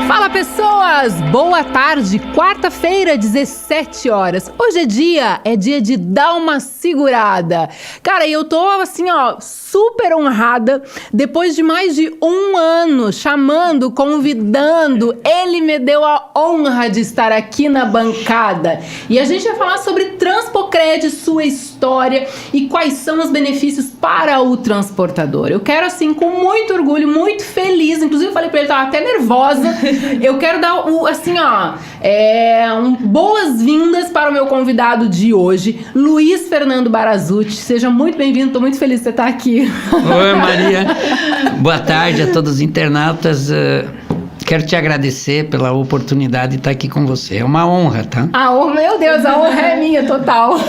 Fala, pessoas! Boa tarde, quarta-feira, 17 horas. Hoje é dia de dar uma segurada. Cara, e eu tô assim, super honrada, depois de mais de um ano chamando, convidando, ele me deu a honra de estar aqui na bancada. E a gente vai falar sobre Transpocred, sua história e quais são os benefícios para o transportador. Eu quero, assim, com muito orgulho, muito feliz, inclusive eu falei pra ele, tava até nervosa, eu quero dar, boas-vindas para o meu convidado de hoje, Luiz Fernando Barazucci. Seja muito bem-vindo, tô muito feliz de você estar aqui. Oi, Maria. Boa tarde a todos os internautas. Quero te agradecer pela oportunidade de estar aqui com você. É uma honra, tá? Meu Deus, a honra é minha, total.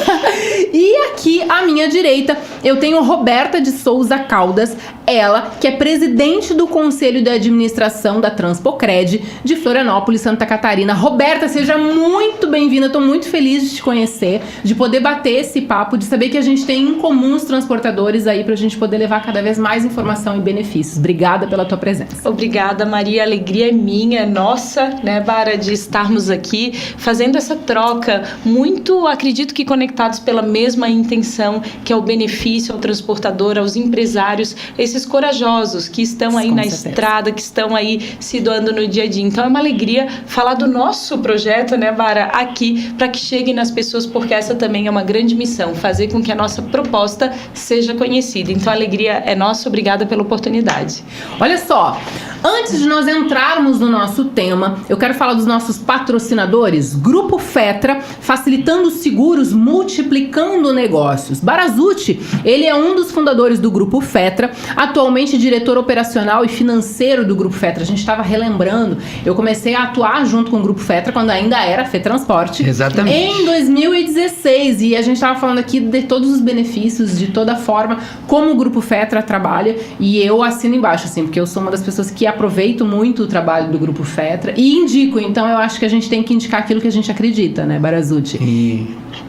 E aqui à minha direita eu tenho Roberta de Souza Caldas, ela que é presidente do Conselho de Administração da Transpocred de Florianópolis, Santa Catarina. Roberta, seja muito bem-vinda, estou muito feliz de te conhecer, de poder bater esse papo, de saber que a gente tem em comum os transportadores aí pra gente poder levar cada vez mais informação e benefícios. Obrigada pela tua presença. Obrigada, Maria, a alegria é minha, é nossa, né, Bara, de estarmos aqui fazendo essa troca, muito, acredito que conectados pela mesma intenção, que é o benefício ao transportador, aos empresários, esses corajosos que estão aí na estrada, que estão aí se doando no dia a dia. Então é uma alegria falar do nosso projeto, né, Bara, aqui, para que chegue nas pessoas, porque essa também é uma grande missão, fazer com que a nossa proposta seja conhecida. Então a alegria é nossa, obrigada pela oportunidade. Olha só, antes de nós entrarmos no nosso tema, eu quero falar dos nossos patrocinadores. Grupo Fetra, facilitando seguros, multiplicando negócios. Barazucci, ele é um dos fundadores do Grupo Fetra, atualmente diretor operacional e financeiro do Grupo Fetra. A gente estava relembrando, eu comecei a atuar junto com o Grupo Fetra quando ainda era FETransporte. Exatamente. Em 2016, e a gente estava falando aqui de todos os benefícios, de toda a forma como o Grupo Fetra trabalha, e eu assino embaixo, assim, porque eu sou uma das pessoas que aproveito muito o trabalho do Grupo Fetra e indico, então eu acho que a gente tem que indicar aquilo que a gente acredita, né, Barazucci?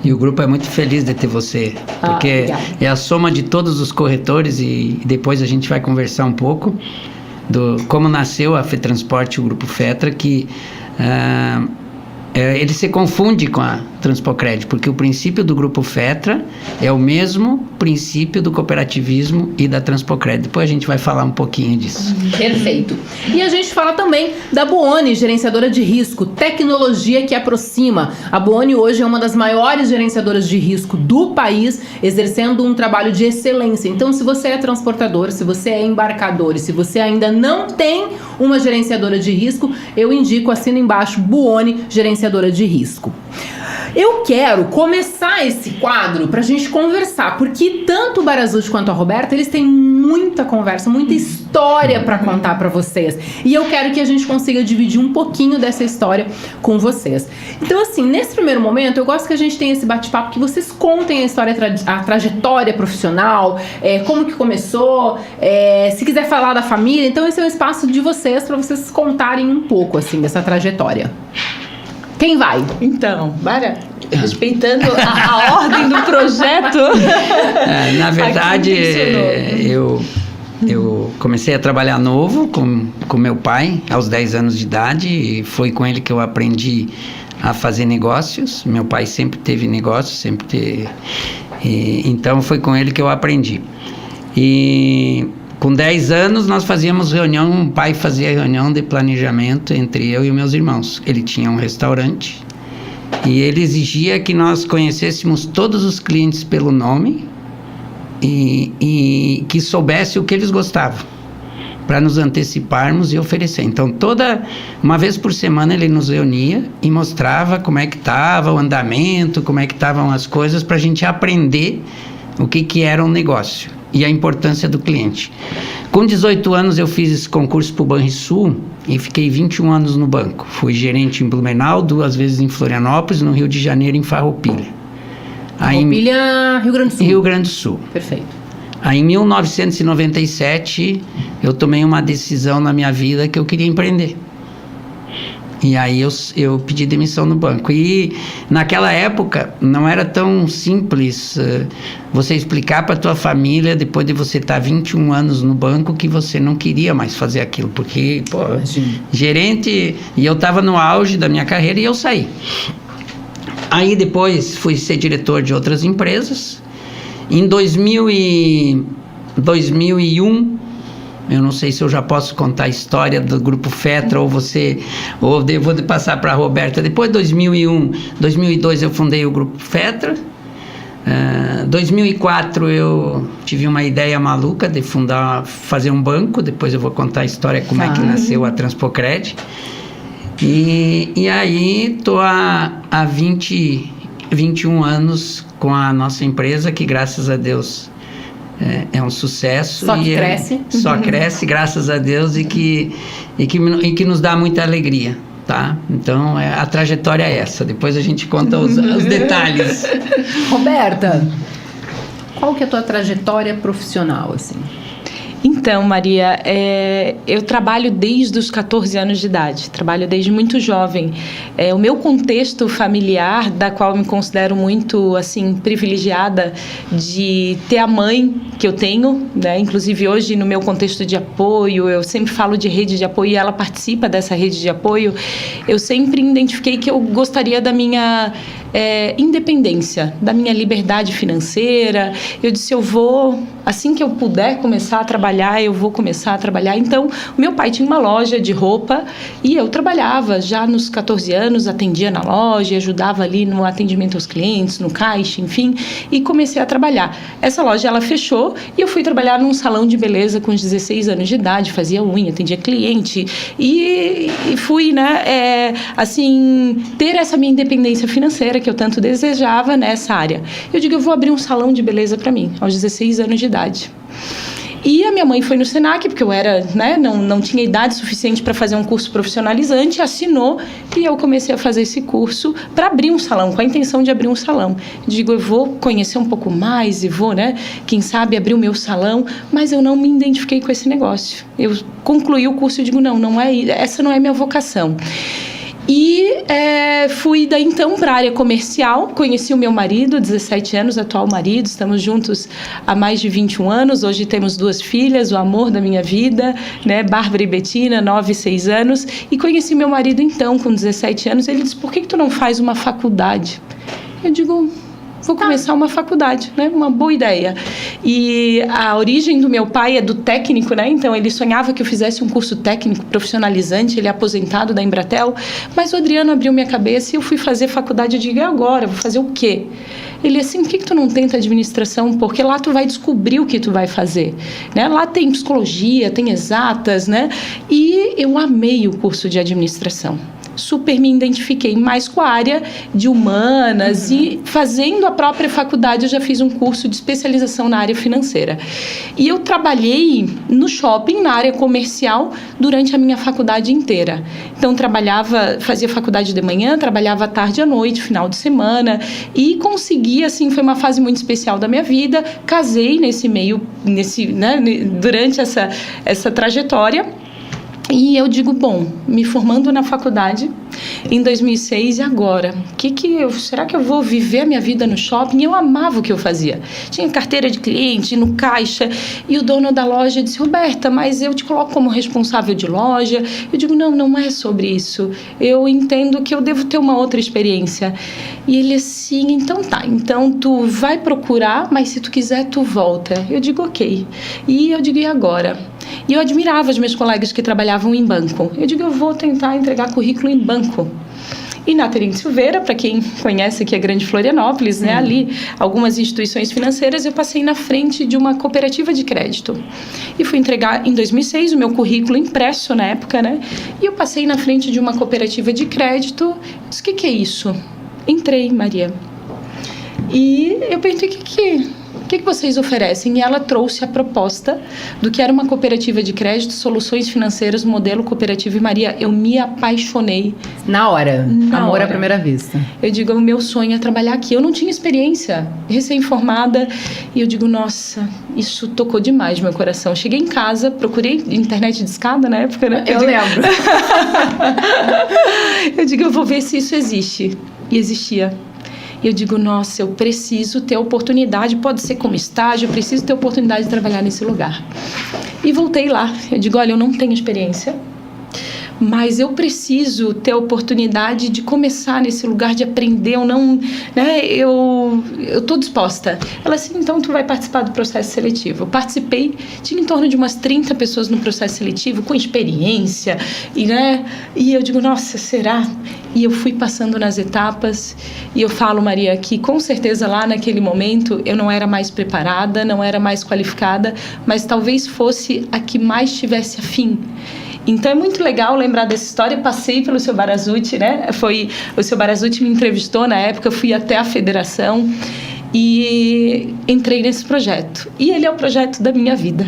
E o grupo é muito feliz de ter você, porque é a soma de todos os corretores e depois a gente vai conversar um pouco do como nasceu a FETransporte e o Grupo Fetra, que ele se confunde com a Transpocred, porque o princípio do Grupo Fetra é o mesmo princípio do cooperativismo e da Transpocred. Depois a gente vai falar um pouquinho disso. Perfeito. E a gente fala também da Buoni, gerenciadora de risco, tecnologia que aproxima. A Buoni hoje é uma das maiores gerenciadoras de risco do país, exercendo um trabalho de excelência. Então, se você é transportador, se você é embarcador e se você ainda não tem uma gerenciadora de risco, eu indico, assina embaixo, Buoni, gerenciadora de risco. Eu quero começar esse quadro pra gente conversar, porque tanto o Barazucci quanto a Roberta, eles têm muita conversa, muita história pra contar pra vocês. E eu quero que a gente consiga dividir um pouquinho dessa história com vocês. Então, assim, nesse primeiro momento, eu gosto que a gente tenha esse bate-papo, que vocês contem a história, a trajetória profissional, como que começou, se quiser falar da família. Então, esse é o espaço de vocês, pra vocês contarem um pouco, assim, dessa trajetória. Quem vai? Então, Bara, respeitando a ordem do projeto. Na verdade, eu comecei a trabalhar novo com meu pai, aos 10 anos de idade, e foi com ele que eu aprendi a fazer negócios. Meu pai sempre teve negócios, então foi com ele que eu aprendi. E com 10 anos nós fazíamos reunião, o pai fazia reunião de planejamento entre eu e meus irmãos. Ele tinha um restaurante e ele exigia que nós conhecêssemos todos os clientes pelo nome e que soubesse o que eles gostavam, para nos anteciparmos e oferecer. Então, uma vez por semana ele nos reunia e mostrava como é que estava o andamento, como é que estavam as coisas, para a gente aprender o que era um negócio e a importância do cliente. Com 18 anos eu fiz esse concurso para o Banrisul e fiquei 21 anos no banco. Fui gerente em Blumenau, 2 vezes em Florianópolis, no Rio de Janeiro, em Farroupilha. Farroupilha, Rio Grande do Sul. Rio Grande do Sul. Perfeito. Aí, em 1997, eu tomei uma decisão na minha vida que eu queria empreender. E aí eu pedi demissão no banco. E naquela época não era tão simples você explicar para a tua família, depois de você estar 21 anos no banco, que você não queria mais fazer aquilo. Porque, pô, gerente... E eu estava no auge da minha carreira e eu saí. Aí depois fui ser diretor de outras empresas. Em 2001... Eu não sei se eu já posso contar a história do Grupo Fetra ou vou passar para a Roberta. Depois de 2001, 2002 eu fundei o Grupo Fetra. 2004 eu tive uma ideia maluca de fazer um banco. Depois eu vou contar a história como é que nasceu a Transpocred. E aí estou há 21 anos com a nossa empresa, que graças a Deus é um sucesso. Só que cresce. Só cresce, graças a Deus, e que nos dá muita alegria, tá? Então, a trajetória é essa. Depois a gente conta os detalhes. Roberta, qual que é a tua trajetória profissional, assim? Então, Maria, eu trabalho desde os 14 anos de idade, trabalho desde muito jovem. O meu contexto familiar, da qual eu me considero muito, assim, privilegiada de ter a mãe que eu tenho, né? Inclusive hoje no meu contexto de apoio, eu sempre falo de rede de apoio e ela participa dessa rede de apoio. Eu sempre identifiquei que eu gostaria da minha independência, da minha liberdade financeira. Eu disse, assim que eu puder começar a trabalhar, eu vou começar a trabalhar. Então, o meu pai tinha uma loja de roupa e eu trabalhava já nos 14 anos, atendia na loja, ajudava ali no atendimento aos clientes, no caixa, enfim, e comecei a trabalhar. Essa loja, ela fechou e eu fui trabalhar num salão de beleza com 16 anos de idade, fazia unha, atendia cliente e fui, né, ter essa minha independência financeira que eu tanto desejava nessa área. Eu digo, eu vou abrir um salão de beleza para mim, aos 16 anos de idade. E a minha mãe foi no Senac, porque eu era, né, não tinha idade suficiente para fazer um curso profissionalizante, assinou e eu comecei a fazer esse curso para abrir um salão, com a intenção de abrir um salão. Digo, eu vou conhecer um pouco mais e vou, né, quem sabe abrir o meu salão, mas eu não me identifiquei com esse negócio. Eu concluí o curso e digo, essa não é minha vocação. E fui daí então para a área comercial, conheci o meu marido, 17 anos, atual marido, estamos juntos há mais de 21 anos, hoje temos 2 filhas, o amor da minha vida, né, Bárbara e Betina, 9 e 6 anos, e conheci meu marido então com 17 anos, ele disse, por que tu não faz uma faculdade? Eu digo, vou começar uma faculdade, né? Uma boa ideia. E a origem do meu pai é do técnico, né? Então, ele sonhava que eu fizesse um curso técnico profissionalizante, ele é aposentado da Embratel, mas o Adriano abriu minha cabeça e eu fui fazer faculdade. Eu digo, e agora? Vou fazer o quê? Ele assim, por que tu não tenta administração? Porque lá tu vai descobrir o que tu vai fazer, né? Lá tem psicologia, tem exatas, né? E eu amei o curso de administração. Super me identifiquei mais com a área de humanas e fazendo a própria faculdade eu já fiz um curso de especialização na área financeira. E eu trabalhei no shopping, na área comercial, durante a minha faculdade inteira. Então fazia faculdade de manhã, trabalhava à tarde e à noite, final de semana e consegui, assim, foi uma fase muito especial da minha vida. Casei durante essa trajetória. E eu digo, me formando na faculdade em 2006 e agora? Será que eu vou viver a minha vida no shopping? Eu amava o que eu fazia. Tinha carteira de cliente, no caixa, e o dono da loja disse, Roberta, mas eu te coloco como responsável de loja. Eu digo, não é sobre isso. Eu entendo que eu devo ter uma outra experiência. E ele assim, então tu vai procurar, mas se tu quiser, tu volta. Eu digo, ok. E eu digo, e agora? E eu admirava os meus colegas que trabalhavam em banco. Eu digo, eu vou tentar entregar currículo em banco. E na Terence Silveira, para quem conhece aqui a Grande Florianópolis, né, ali, algumas instituições financeiras, eu passei na frente de uma cooperativa de crédito. E fui entregar, em 2006, o meu currículo impresso na época, né? E eu passei na frente de uma cooperativa de crédito. Disse, o que é isso? Entrei, Maria. E eu perguntei, o que vocês oferecem? E ela trouxe a proposta do que era uma cooperativa de crédito, soluções financeiras, modelo cooperativo. E Maria, eu me apaixonei. Na hora. Amor à primeira vista. Eu digo, o meu sonho é trabalhar aqui. Eu não tinha experiência, recém-formada. E eu digo, nossa, isso tocou demais meu coração. Cheguei em casa, procurei internet de escada na época, né? Eu lembro. Eu digo, eu vou ver se isso existe. E existia. E eu digo, nossa, eu preciso ter oportunidade, pode ser como estágio, eu preciso ter oportunidade de trabalhar nesse lugar. E voltei lá. Eu digo, olha, eu não tenho experiência, mas eu preciso ter a oportunidade de começar nesse lugar, de aprender. Eu não, né, eu tô disposta. Ela assim, então tu vai participar do processo seletivo. Eu participei, tinha em torno de umas 30 pessoas no processo seletivo, com experiência, e eu digo, nossa, será? E eu fui passando nas etapas, e eu falo, Maria, que com certeza lá naquele momento eu não era mais preparada, não era mais qualificada, mas talvez fosse a que mais tivesse afim. Então é muito legal lembrar dessa história. Eu passei pelo seu Barazuti, né? O seu Barazuti me entrevistou na época, eu fui até a federação e entrei nesse projeto. E ele é o projeto da minha vida.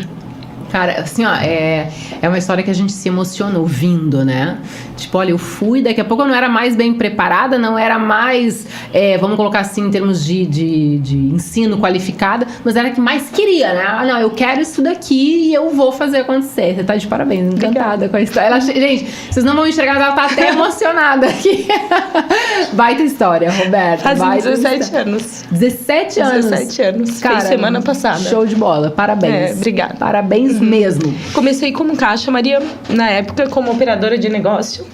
Cara, assim, ó, é uma história que a gente se emociona ouvindo, né? Tipo, olha, eu fui, daqui a pouco eu não era mais bem preparada, não era mais, vamos colocar assim, em termos de ensino qualificada, mas era a que mais queria, né? Ah, não, eu quero isso daqui e eu vou fazer acontecer. Você tá de parabéns, encantada com a história. Gente, vocês não vão enxergar, ela tá até emocionada aqui. Baita história, Roberta. Faz 17 anos. 17 anos? 17 anos. Cara, fez semana passada. Show de bola, parabéns. Obrigada. Parabéns mesmo. Comecei como caixa, Maria, na época como operadora de negócio.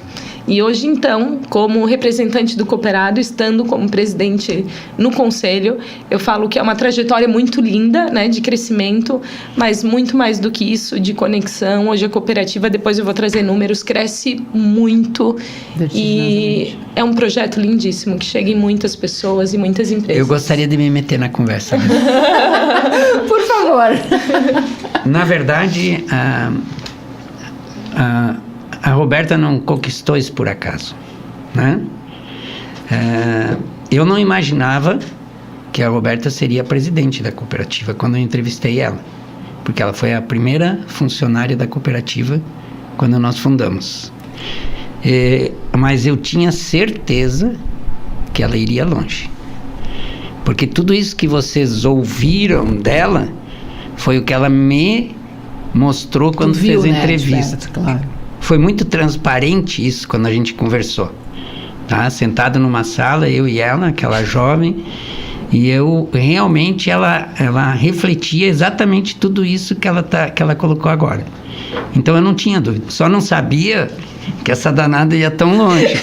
E hoje, então, como representante do cooperado, estando como presidente no conselho, eu falo que é uma trajetória muito linda, né, de crescimento, mas muito mais do que isso, de conexão. Hoje a cooperativa, depois eu vou trazer números, cresce muito e é um projeto lindíssimo, que chega em muitas pessoas e muitas empresas. Eu gostaria de me meter na conversa. Por favor. Na verdade, a Roberta não conquistou isso por acaso, né? Eu não imaginava que a Roberta seria presidente da cooperativa quando eu entrevistei ela, porque ela foi a primeira funcionária da cooperativa quando nós fundamos. Mas eu tinha certeza que ela iria longe, porque tudo isso que vocês ouviram dela foi o que ela me mostrou quando fez a entrevista. Né, claro. Foi muito transparente isso quando a gente conversou, tá? Sentado numa sala, eu e ela, aquela jovem, e eu realmente ela refletia exatamente tudo isso que ela colocou agora. Então eu não tinha dúvida, só não sabia que essa danada ia tão longe.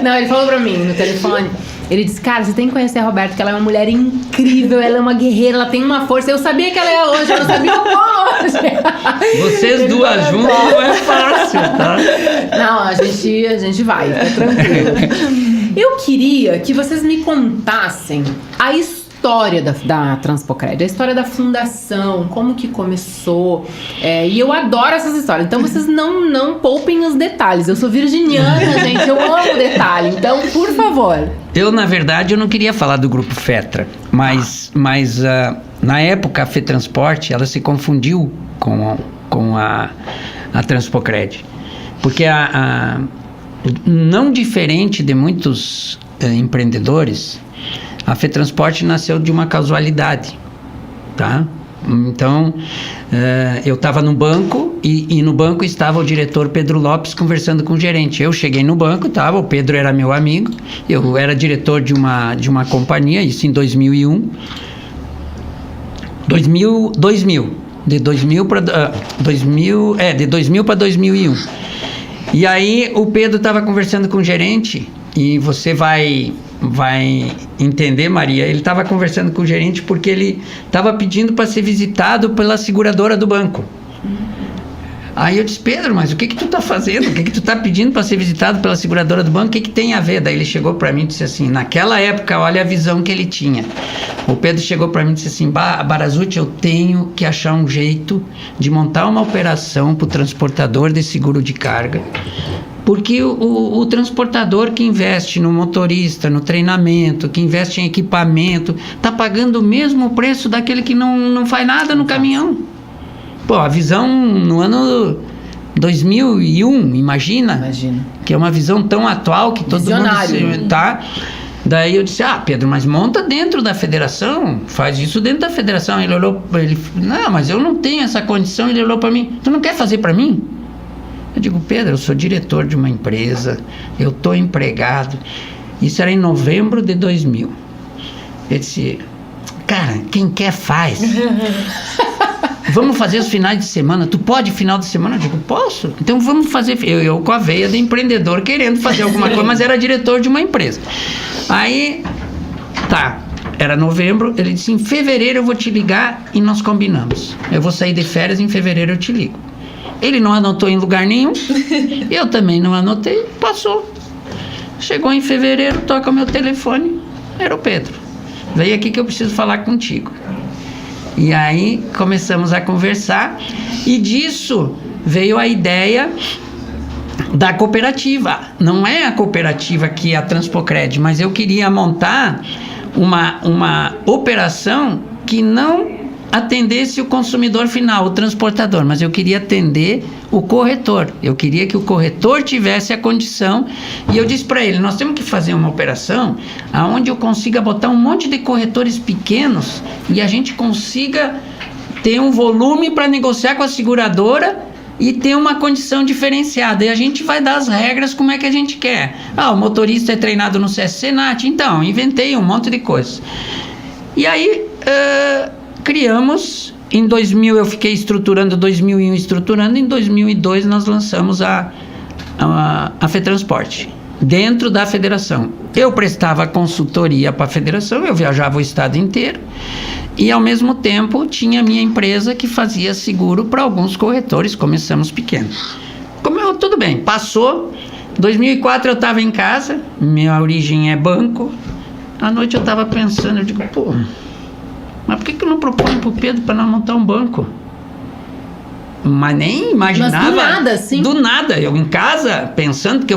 Não, ele falou pra mim no telefone. Ele disse, cara, você tem que conhecer a Roberta, que ela é uma mulher incrível, ela é uma guerreira, ela tem uma força. Eu sabia que ela ia hoje, eu não sabia o quão hoje. Vocês duas juntas não é fácil, tá? Não, a gente vai, fica tranquilo. Eu queria que vocês me contassem a história da Transpocred, a história da fundação, como que começou, e eu adoro essas histórias, então vocês não poupem os detalhes. Eu sou virginiana, gente, eu amo detalhe, então por favor. Eu, na verdade, eu não queria falar do grupo FETRA, mas na época a FETransporte, ela se confundiu com a Transpocred, porque não diferente de muitos empreendedores, a FETransporte nasceu de uma casualidade, tá? Então, eu estava no banco e no banco estava o diretor Pedro Lopes conversando com o gerente. Eu cheguei no banco, o Pedro era meu amigo, eu era diretor de uma companhia, isso em 2001. 2000, de 2000 para 2001. E aí o Pedro estava conversando com o gerente, e você vai entender, Maria, ele estava conversando com o gerente porque ele estava pedindo para ser visitado pela seguradora do banco. Aí eu disse, Pedro, mas o que tu tá fazendo? O que tu tá pedindo para ser visitado pela seguradora do banco? O que tem a ver? Daí ele chegou para mim e disse assim, naquela época, olha a visão que ele tinha. O Pedro chegou para mim e disse assim, Barazuti, eu tenho que achar um jeito de montar uma operação para o transportador de seguro de carga, Porque o transportador que investe no motorista, no treinamento, que investe em equipamento, está pagando o mesmo preço daquele que não faz nada no caminhão. Pô, a visão no ano 2001, imagina. Que é uma visão tão atual que todo mundo tá. Daí eu disse, Pedro, mas monta dentro da federação, faz isso dentro da federação. Ele olhou, não, mas eu não tenho essa condição. Ele olhou para mim, tu não quer fazer para mim? Eu digo, Pedro, eu sou diretor de uma empresa, eu estou empregado. Isso era em novembro de 2000. Ele disse, cara, quem quer faz. Vamos fazer os finais de semana. Tu pode final de semana? Eu digo, posso. Então vamos fazer. Eu com a veia de empreendedor querendo fazer alguma coisa, mas era diretor de uma empresa. Aí, tá. Era novembro. Ele disse, em fevereiro eu vou te ligar e nós combinamos. Eu vou sair de férias, em fevereiro eu te ligo. Ele não anotou em lugar nenhum. Eu também não anotei. Passou. Chegou em fevereiro, toca o meu telefone. Era o Pedro. Veio aqui que eu preciso falar contigo. E aí começamos a conversar. E disso veio a ideia da cooperativa. Não é a cooperativa que é a Transpocred, mas eu queria montar uma operação que não atendesse o consumidor final, o transportador, mas eu queria atender o corretor. Eu queria que o corretor tivesse a condição, e eu disse para ele, nós temos que fazer uma operação onde eu consiga botar um monte de corretores pequenos e a gente consiga ter um volume para negociar com a seguradora e ter uma condição diferenciada. E a gente vai dar as regras como é que a gente quer. O motorista é treinado no CS-Senat. Então, inventei um monte de coisas. E aí, criamos, em 2000 eu fiquei estruturando, 2001 estruturando, em 2002 nós lançamos a FETransporte, dentro da federação. Eu prestava consultoria para a federação, eu viajava o estado inteiro, e ao mesmo tempo tinha a minha empresa que fazia seguro para alguns corretores, começamos pequenos. Tudo bem, passou, 2004 eu estava em casa, minha origem é banco, à noite eu estava pensando, eu digo, pô, mas por que eu não proponho pro Pedro para nós montar um banco? Mas nem imaginava. Mas do nada, sim. Do nada. Eu em casa, pensando que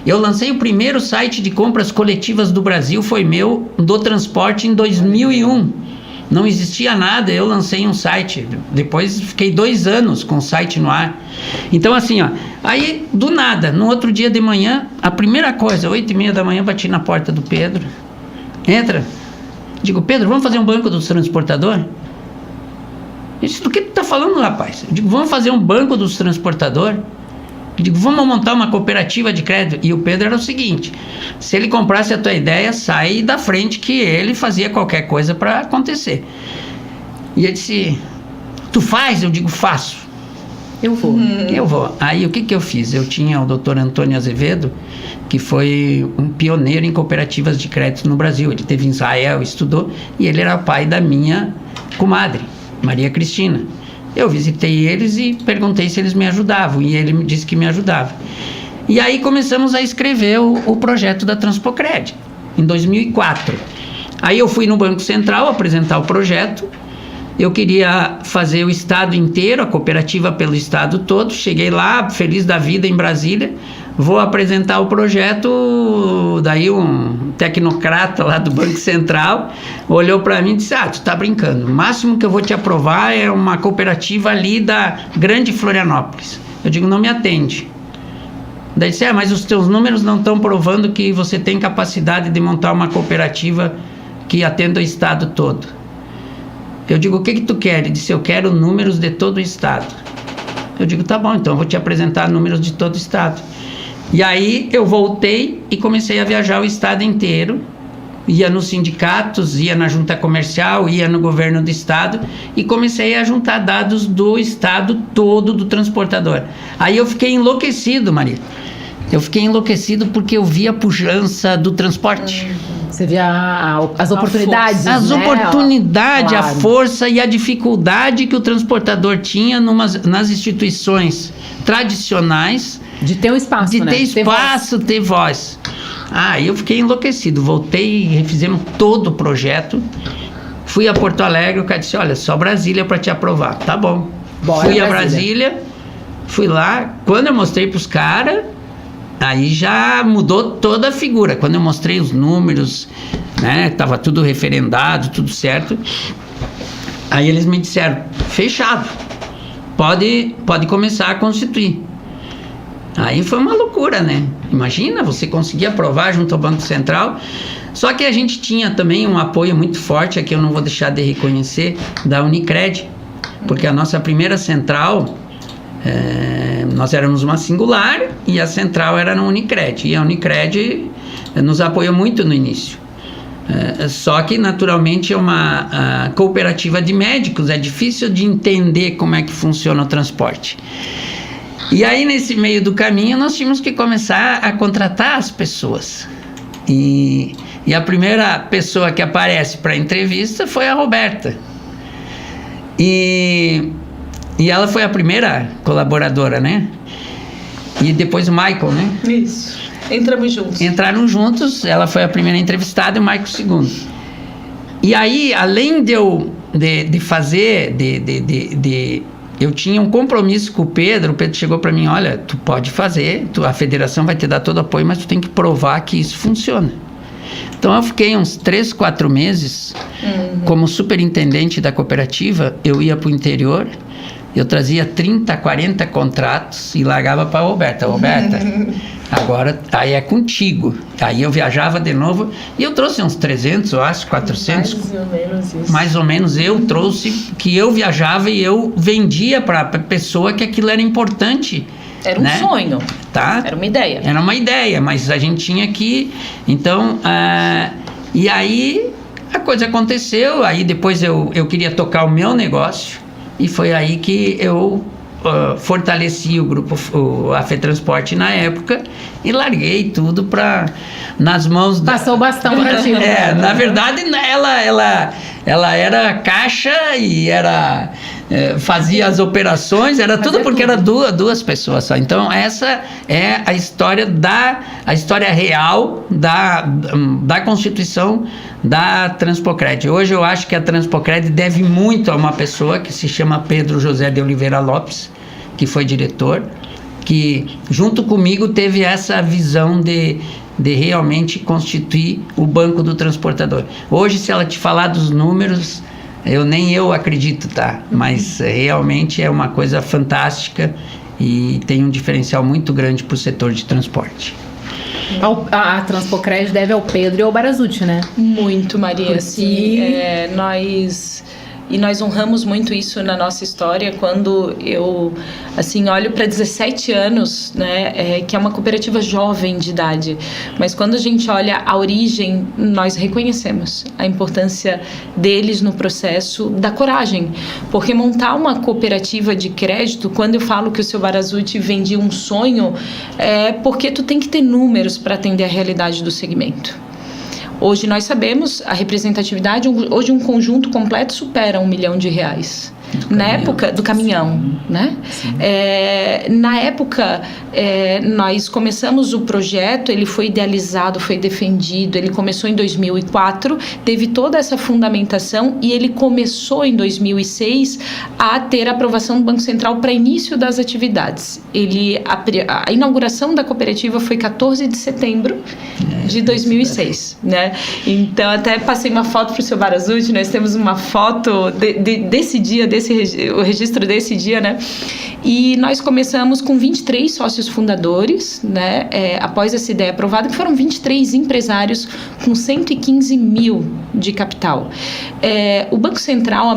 eu lancei o primeiro site de compras coletivas do Brasil, foi meu, do transporte, em 2001. Não existia nada, eu lancei um site. Depois fiquei 2 anos com o site no ar. Então assim, aí do nada, no outro dia de manhã, a primeira coisa, 8h30 da manhã, bati na porta do Pedro. Entra. Digo, Pedro, vamos fazer um banco dos transportadores? Ele disse, do que tu tá falando, rapaz? Eu digo, vamos fazer um banco dos transportadores? Eu digo, vamos montar uma cooperativa de crédito. E o Pedro era o seguinte, se ele comprasse a tua ideia, sai da frente que ele fazia qualquer coisa para acontecer. E ele disse, tu faz? Eu digo, faço. Eu vou. Aí o que eu fiz? Eu tinha o Dr. Antônio Azevedo, que foi um pioneiro em cooperativas de crédito no Brasil. Ele teve em Israel, estudou, e ele era o pai da minha comadre, Maria Cristina. Eu visitei eles e perguntei se eles me ajudavam, e ele me disse que me ajudava. E aí começamos a escrever o projeto da Transpocred, em 2004. Aí eu fui no Banco Central apresentar o projeto. Eu queria fazer o estado inteiro, a cooperativa pelo estado todo. Cheguei lá, feliz da vida, em Brasília. Vou apresentar o projeto, daí um tecnocrata lá do Banco Central olhou para mim e disse, tu tá brincando, o máximo que eu vou te aprovar é uma cooperativa ali da Grande Florianópolis. Eu digo, não me atende. Daí disse, mas os teus números não estão provando que você tem capacidade de montar uma cooperativa que atenda o estado todo. Eu digo, o que tu quer? Ele disse, eu quero números de todo o estado. Eu digo, tá bom, então eu vou te apresentar números de todo o estado. E aí eu voltei e comecei a viajar o estado inteiro, ia nos sindicatos, ia na junta comercial, ia no governo do estado e comecei a juntar dados do estado todo do transportador. Aí eu fiquei enlouquecido, Maria. Eu fiquei enlouquecido porque eu vi a pujança do transporte. Você via as oportunidades, as oportunidades, claro. A força e a dificuldade que o transportador tinha nas instituições tradicionais de ter um espaço, de ter espaço, ter voz. Eu fiquei enlouquecido. Voltei e refizemos todo o projeto. Fui a Porto Alegre, o cara disse, olha, só Brasília para te aprovar. Tá bom. Bora, fui a Brasília, fui lá. Quando eu mostrei para os caras, aí já mudou toda a figura. Quando eu mostrei os números, né, tava tudo referendado, tudo certo. Aí eles me disseram, fechado, pode começar a constituir. Aí foi uma loucura, né? Imagina, você conseguir aprovar junto ao Banco Central. Só que a gente tinha também um apoio muito forte, aqui eu não vou deixar de reconhecer, da Unicred, porque a nossa primeira central, nós éramos uma singular e a central era na Unicred. E a Unicred nos apoiou muito no início. Só que naturalmente é uma cooperativa de médicos, é difícil de entender como é que funciona o transporte. E aí nesse meio do caminho nós tínhamos que começar a contratar as pessoas. E a primeira pessoa que aparece para a entrevista foi a Roberta. E ela foi a primeira colaboradora, né? E depois o Michael, né? Isso. Entramos juntos. Entraram juntos, ela foi a primeira entrevistada e o Michael o segundo. E aí, além de eu fazer, eu tinha um compromisso com o Pedro chegou para mim, olha, tu pode fazer, a federação vai te dar todo o apoio, mas tu tem que provar que isso funciona. Então eu fiquei uns 3, 4 meses como superintendente da cooperativa, eu ia para o interior, eu trazia 30, 40 contratos e largava para a Roberta. Roberta, agora aí é contigo. Aí eu viajava de novo e eu trouxe uns 300, eu acho, 400. Mais ou menos isso. Mais ou menos eu trouxe, que eu viajava e eu vendia para a pessoa que aquilo era importante. Era um sonho, tá? Era uma ideia. Era uma ideia, mas a gente tinha que... Então, e aí a coisa aconteceu, aí depois eu queria tocar o meu negócio e foi aí que eu fortaleci o grupo, a FETransporte na época e larguei tudo nas mãos... Passou o bastão para ti. Na verdade, ela era caixa e fazia as operações, era tudo porque era duas pessoas só. Então essa é a história real da constituição da Transpocred. Hoje eu acho que a Transpocred deve muito a uma pessoa que se chama Pedro José de Oliveira Lopes, que foi diretor, que junto comigo teve essa visão de realmente constituir o banco do transportador. Hoje, se ela te falar dos números, nem eu acredito, tá? Mas realmente é uma coisa fantástica e tem um diferencial muito grande para o setor de transporte. A Transpocred deve ao Pedro e ao Barazucci, né? Muito, Maria. Sim, nós honramos muito isso na nossa história quando eu olho para 17 anos, né, que é uma cooperativa jovem de idade, mas quando a gente olha a origem, nós reconhecemos a importância deles no processo da coragem, porque montar uma cooperativa de crédito, quando eu falo que o seu Barazucci vendia um sonho, é porque tu tem que ter números para atender a realidade do segmento. Hoje nós sabemos a representatividade, hoje um conjunto completo supera R$1 milhão. Na época do caminhão, né? Na época, nós começamos o projeto, ele foi idealizado, foi defendido, ele começou em 2004, teve toda essa fundamentação e ele começou em 2006 a ter a aprovação do Banco Central para início das atividades. A inauguração da cooperativa foi 14 de setembro de 2006, né? Então, até passei uma foto para o seu Barazucci, nós temos uma foto desse dia, o registro desse dia, né? E nós começamos com 23 sócios fundadores, né? Após essa ideia aprovada, que foram 23 empresários com 115 mil de capital. O Banco Central,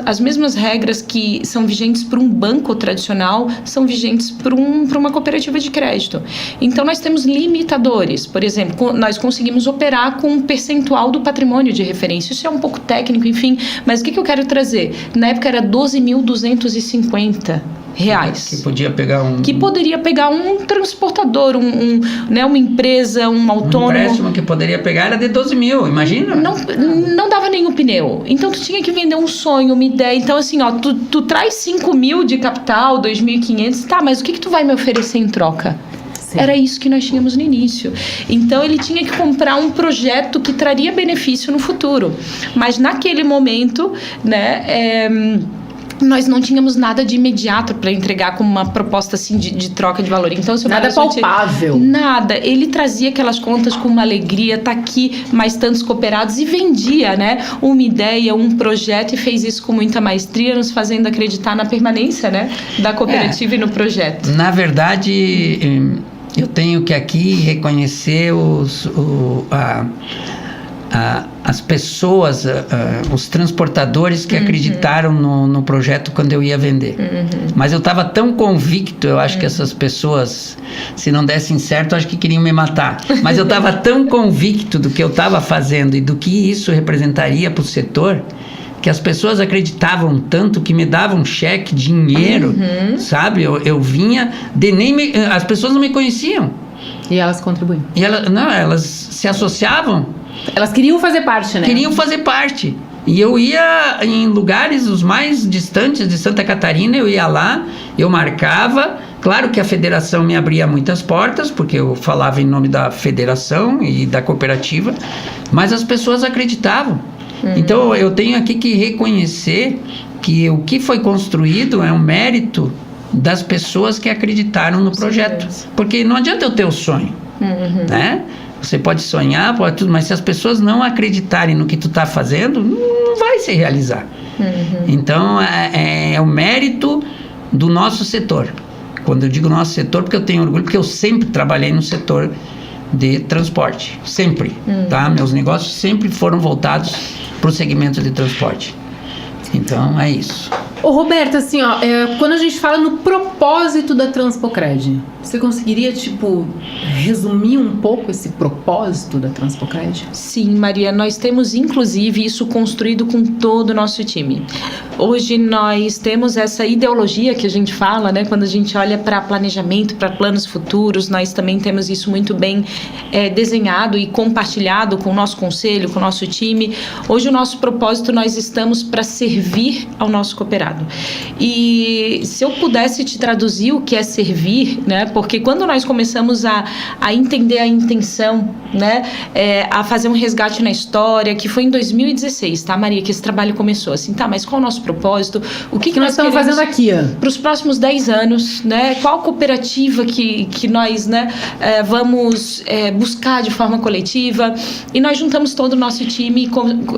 as mesmas regras que são vigentes para um banco tradicional, são vigentes para uma cooperativa de crédito. Então, nós temos limitadores. Por exemplo, nós conseguimos operar com um percentual do patrimônio de referência. Isso é um pouco técnico, enfim, mas o que eu quero trazer? Na época era R$12.250. Que podia pegar que poderia pegar um transportador, uma empresa, um autônomo. Um empréstimo que poderia pegar era de 12 mil, imagina? Não dava nenhum pneu. Então, tu tinha que vender um sonho, uma ideia. Então, tu traz 5 mil de capital, 2.500, tá, mas o que tu vai me oferecer em troca? Sim. Era isso que nós tínhamos no início. Então, ele tinha que comprar um projeto que traria benefício no futuro. Mas, naquele momento, né, nós não tínhamos nada de imediato para entregar como uma proposta assim de troca de valor. Então, seu Nada palpável. Nada. Ele trazia aquelas contas com uma alegria, tá aqui mais tantos cooperados e vendia, né? Uma ideia, um projeto, e fez isso com muita maestria, nos fazendo acreditar na permanência, né? Da cooperativa e no projeto. Na verdade, eu tenho que aqui reconhecer as pessoas, os transportadores que acreditaram no projeto quando eu ia vender. Mas eu estava tão convicto, eu acho que essas pessoas, se não dessem certo, eu acho que queriam me matar. Mas eu estava tão convicto do que eu estava fazendo e do que isso representaria para o setor, que as pessoas acreditavam tanto que me davam cheque, dinheiro, sabe? Eu vinha, as pessoas não me conheciam. E elas contribuíam. E elas se associavam. Elas queriam fazer parte, né? Queriam fazer parte. E eu ia em lugares os mais distantes de Santa Catarina, eu ia lá, eu marcava. Claro que a federação me abria muitas portas, porque eu falava em nome da federação e da cooperativa, mas as pessoas acreditavam. Então eu tenho aqui que reconhecer que o que foi construído é um mérito das pessoas que acreditaram no projeto. Porque não adianta eu ter o sonho, né? Você pode sonhar, pode tudo, mas se as pessoas não acreditarem no que tu está fazendo, não vai se realizar. Então, é o mérito do nosso setor. Quando eu digo nosso setor, porque eu tenho orgulho, porque eu sempre trabalhei no setor de transporte. Sempre, tá? Meus negócios sempre foram voltados para o segmento de transporte. Então, é isso. Ô, Roberta, assim, ó, quando a gente fala no propósito da Transpocred, você conseguiria, resumir um pouco esse propósito da Transpocred? Sim, Maria, nós temos, inclusive, isso construído com todo o nosso time. Hoje nós temos essa ideologia que a gente fala, né? Quando a gente olha para planejamento, para planos futuros, nós também temos isso muito bem desenhado e compartilhado com o nosso conselho, com o nosso time. Hoje o nosso propósito, nós estamos para servir ao nosso cooperado. E se eu pudesse te traduzir o que é servir, né? Porque quando nós começamos a entender a intenção, né? A fazer um resgate na história, que foi em 2016, tá, Maria? Que esse trabalho começou assim, tá? Mas qual é o nosso propósito? O que nós estamos fazendo aqui? Para os próximos 10 anos, né? Qual cooperativa que nós, né? Vamos buscar de forma coletiva? E nós juntamos todo o nosso time,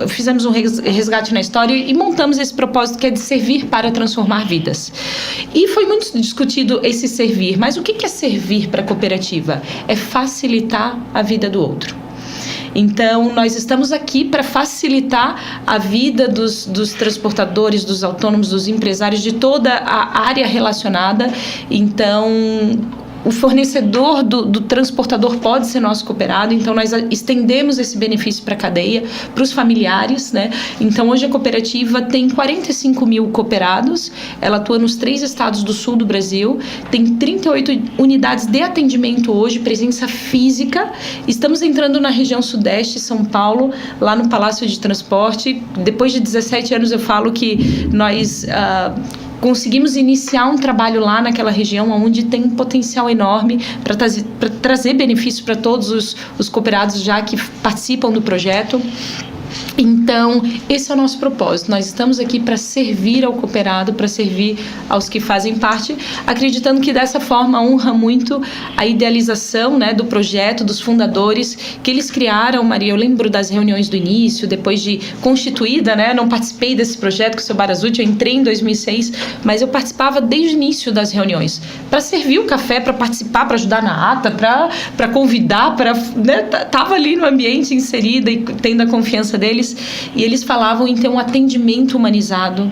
fizemos um resgate na história e montamos esse propósito que é de servir para transformar vidas. E foi muito discutido esse servir, mas o que é servir para a cooperativa? É facilitar a vida do outro. Então, nós estamos aqui para facilitar a vida dos transportadores, dos autônomos, dos empresários, de toda a área relacionada. Então, o fornecedor do transportador pode ser nosso cooperado, então nós estendemos esse benefício para a cadeia, para os familiares, né? Então hoje a cooperativa tem 45 mil cooperados, ela atua nos 3 estados do sul do Brasil, tem 38 unidades de atendimento hoje, presença física, estamos entrando na região sudeste, São Paulo, lá no Palácio de Transporte. Depois de 17 anos eu falo que nós conseguimos iniciar um trabalho lá naquela região onde tem um potencial enorme para trazer benefícios para todos os cooperados já que participam do projeto. Então, esse é o nosso propósito. Nós estamos aqui para servir ao cooperado, para servir aos que fazem parte, acreditando que dessa forma honra muito a idealização, né, do projeto, dos fundadores, que eles criaram. Maria, eu lembro das reuniões do início, depois de constituída, né, não participei desse projeto com o seu Barazuti, eu entrei em 2006, mas eu participava desde o início das reuniões, para servir o café, para participar, para ajudar na ata, para convidar, né, tava ali no ambiente inserida e tendo a confiança deles. E eles falavam em ter um atendimento humanizado,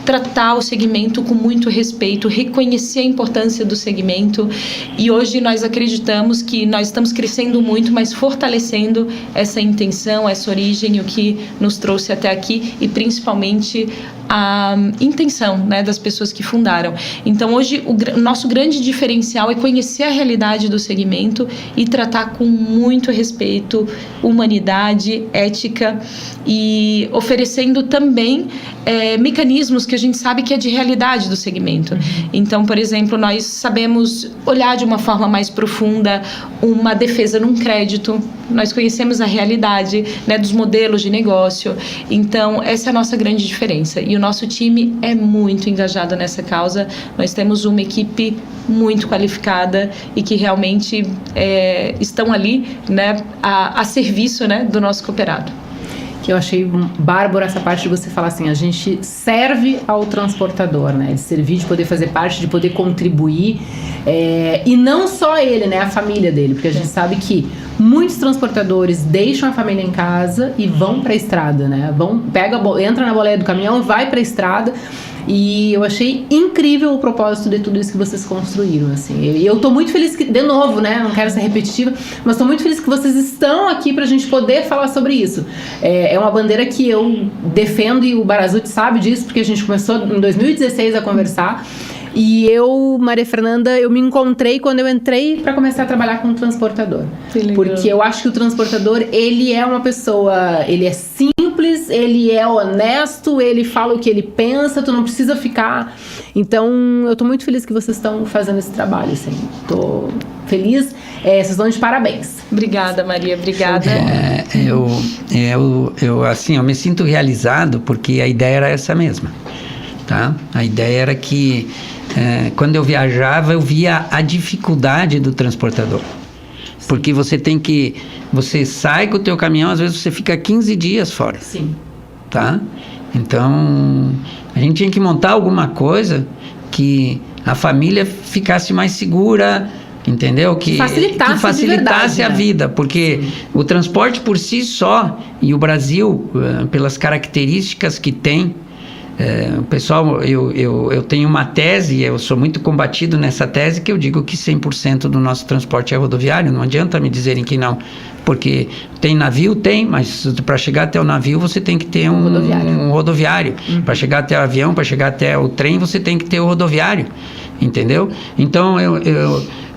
tratar o segmento com muito respeito, reconhecer a importância do segmento. E hoje nós acreditamos que nós estamos crescendo muito, mas fortalecendo essa intenção, essa origem, o que nos trouxe até aqui e principalmente a intenção, né, das pessoas que fundaram. Então hoje o nosso grande diferencial é conhecer a realidade do segmento e tratar com muito respeito, humanidade, ética e oferecendo também mecanismos que a gente sabe que é de realidade do segmento. Então, por exemplo, nós sabemos olhar de uma forma mais profunda uma defesa num crédito, nós conhecemos a realidade, né, dos modelos de negócio. Então, essa é a nossa grande diferença. E o nosso time é muito engajado nessa causa. Nós temos uma equipe muito qualificada e que realmente estão ali, né, a serviço, né, do nosso cooperado. Que eu achei bárbaro essa parte de você falar assim, a gente serve ao transportador, né? De servir, de poder fazer parte, de poder contribuir. E não só ele, né? A família dele. Porque a gente sabe que muitos transportadores deixam a família em casa e vão pra estrada, né? Entra na boleia do caminhão, vai pra estrada. E eu achei incrível o propósito de tudo isso que vocês construíram, assim. E eu tô muito feliz que, de novo, né, não quero ser repetitiva, mas tô muito feliz que vocês estão aqui pra gente poder falar sobre isso. É uma bandeira que eu defendo e o Barazuti sabe disso, porque a gente começou em 2016 a conversar. E eu, Maria Fernanda, eu me encontrei quando eu entrei para começar a trabalhar com o transportador. Porque eu acho que o transportador, ele é uma pessoa, ele é simples, ele é honesto, ele fala o que ele pensa, tu não precisa ficar... Então, eu tô muito feliz que vocês estão fazendo esse trabalho, assim. Tô feliz. Vocês estão de parabéns. Obrigada, Maria, obrigada. Eu me sinto realizado porque a ideia era essa mesma. Tá? A ideia era que quando eu viajava eu via a dificuldade do transportador, porque você sai com o teu caminhão, às vezes você fica 15 dias fora. Sim. Tá? Então a gente tinha que montar alguma coisa que a família ficasse mais segura, entendeu? Que facilitasse verdade, a vida, porque o transporte por si só, e o Brasil, pelas características que tem, pessoal, eu tenho uma tese, eu sou muito combatido nessa tese, que eu digo que 100% do nosso transporte é rodoviário. Não adianta me dizerem que não, porque tem navio, mas para chegar até o navio você tem que ter um rodoviário. Para chegar até o avião, para chegar até o trem, você tem que ter o rodoviário, entendeu? Então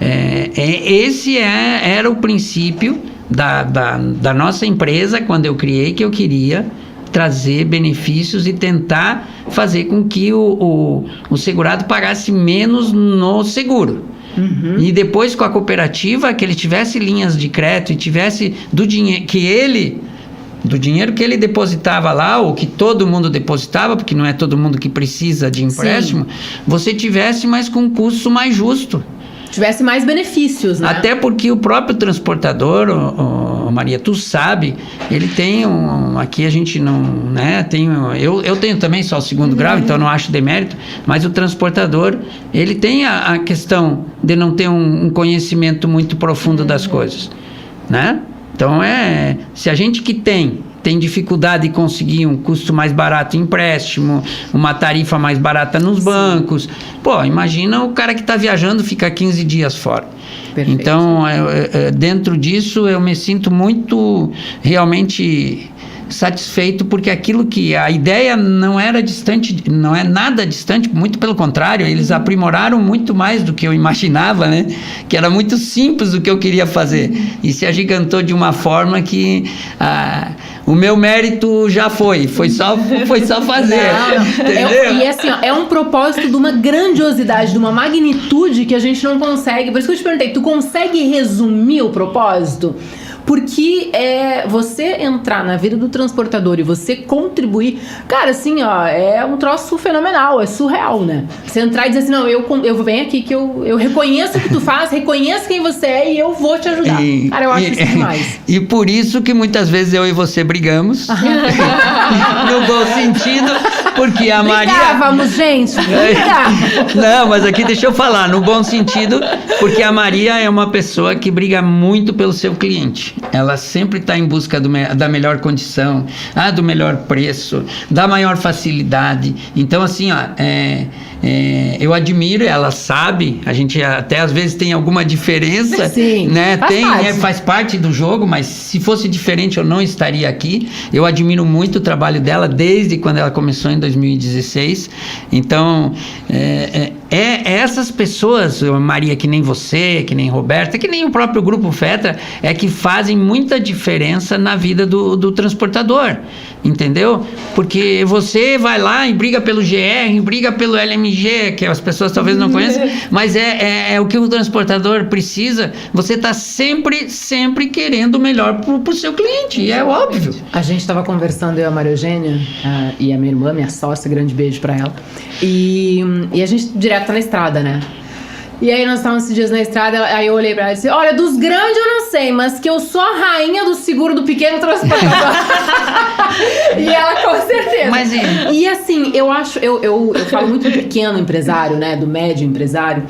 esse era o princípio da nossa empresa quando eu criei, que eu queria trazer benefícios e tentar fazer com que o segurado pagasse menos no seguro. Uhum. E depois, com a cooperativa, que ele tivesse linhas de crédito e tivesse do dinheiro que ele depositava lá, ou que todo mundo depositava, porque não é todo mundo que precisa de empréstimo. Sim. Você tivesse, mas com um custo mais justo. Tivesse mais benefícios, né? Até porque o próprio transportador, Maria, tu sabe, ele tem aqui a gente não, né, eu tenho também só o segundo grau, então não acho demérito, mas o transportador, ele tem a questão de não ter um conhecimento muito profundo das coisas, né? Então se a gente que tem dificuldade de conseguir um custo mais barato em empréstimo, uma tarifa mais barata nos bancos. Pô, imagina o cara que está viajando, fica 15 dias fora. Perfeito. Então, dentro disso, eu me sinto muito realmente satisfeito, porque aquilo que a ideia não era distante, não é nada distante, muito pelo contrário, eles aprimoraram muito mais do que eu imaginava, né? Que era muito simples do que eu queria fazer, e se agigantou de uma forma que o meu mérito já foi só fazer. Entendeu? E assim, é um propósito de uma grandiosidade, de uma magnitude que a gente não consegue. Por isso que eu te perguntei, tu consegue resumir o propósito? Porque você entrar na vida do transportador e você contribuir, cara, assim, ó, é um troço fenomenal, é surreal, né? Você entrar e dizer assim, não, eu venho aqui que eu reconheço o que tu faz, reconheço quem você é e eu vou te ajudar. Cara, eu acho isso demais. E por isso que muitas vezes eu e você brigamos, no bom sentido, porque a Maria... Brigávamos, gente, Não, mas aqui deixa eu falar, no bom sentido, porque a Maria é uma pessoa que briga muito pelo seu cliente. Ela sempre está em busca da melhor condição, do melhor preço, da maior facilidade. Então, assim, eu admiro, ela sabe, a gente até às vezes tem alguma diferença. Sim, né? Faz parte do jogo, mas se fosse diferente eu não estaria aqui. Eu admiro muito o trabalho dela desde quando ela começou em 2016. Então, essas pessoas, Maria, que nem você, que nem Roberta, que nem o próprio Grupo FETRA, que fazem muita diferença na vida do transportador. Entendeu? Porque você vai lá e briga pelo GR, briga pelo LMG, que as pessoas talvez não conheçam, mas é o que o transportador precisa. Você está sempre querendo o melhor para o seu cliente, e é óbvio. A gente estava conversando, eu e a Maria Eugênia, e a minha irmã, minha sócia, grande beijo para ela, e a gente direto tá na estrada, né? E aí nós estávamos esses dias na estrada, aí eu olhei pra ela e disse, olha, dos grandes eu não sei, mas que eu sou a rainha do seguro do pequeno transportador. E ela com certeza. Mas e assim, eu falo muito do pequeno empresário, né, do médio empresário,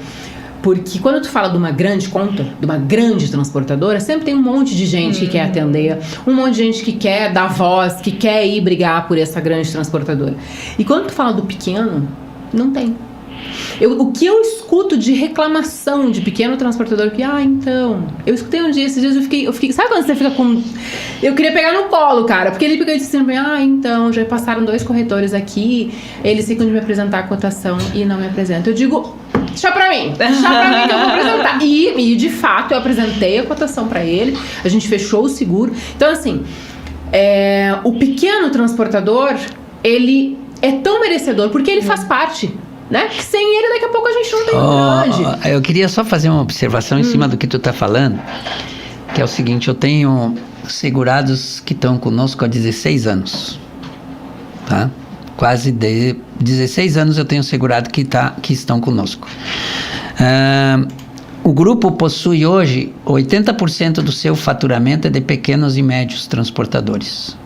porque quando tu fala de uma grande conta, de uma grande transportadora, sempre tem um monte de gente que quer atender, um monte de gente que quer dar voz, que quer ir brigar por essa grande transportadora. E quando tu fala do pequeno, não tem. O que eu escuto de reclamação de pequeno transportador que, então, eu escutei um dia, esses dias eu fiquei, sabe quando você fica com, eu queria pegar no colo, cara, porque ele fica dizendo, então, já passaram 2 corretores aqui, eles ficam de me apresentar a cotação e não me apresentam. Eu digo, deixa pra mim que eu vou apresentar. E de fato, eu apresentei a cotação pra ele, a gente fechou o seguro. Então, assim, o pequeno transportador, ele é tão merecedor, porque ele faz parte, né? Que sem ele, daqui a pouco a gente não tem grande. Eu queria só fazer uma observação em cima do que tu tá falando, que é o seguinte, eu tenho segurados que estão conosco há 16 anos, tá? Quase 16 anos eu tenho segurado que estão conosco. O grupo possui hoje 80% do seu faturamento é de pequenos e médios transportadores.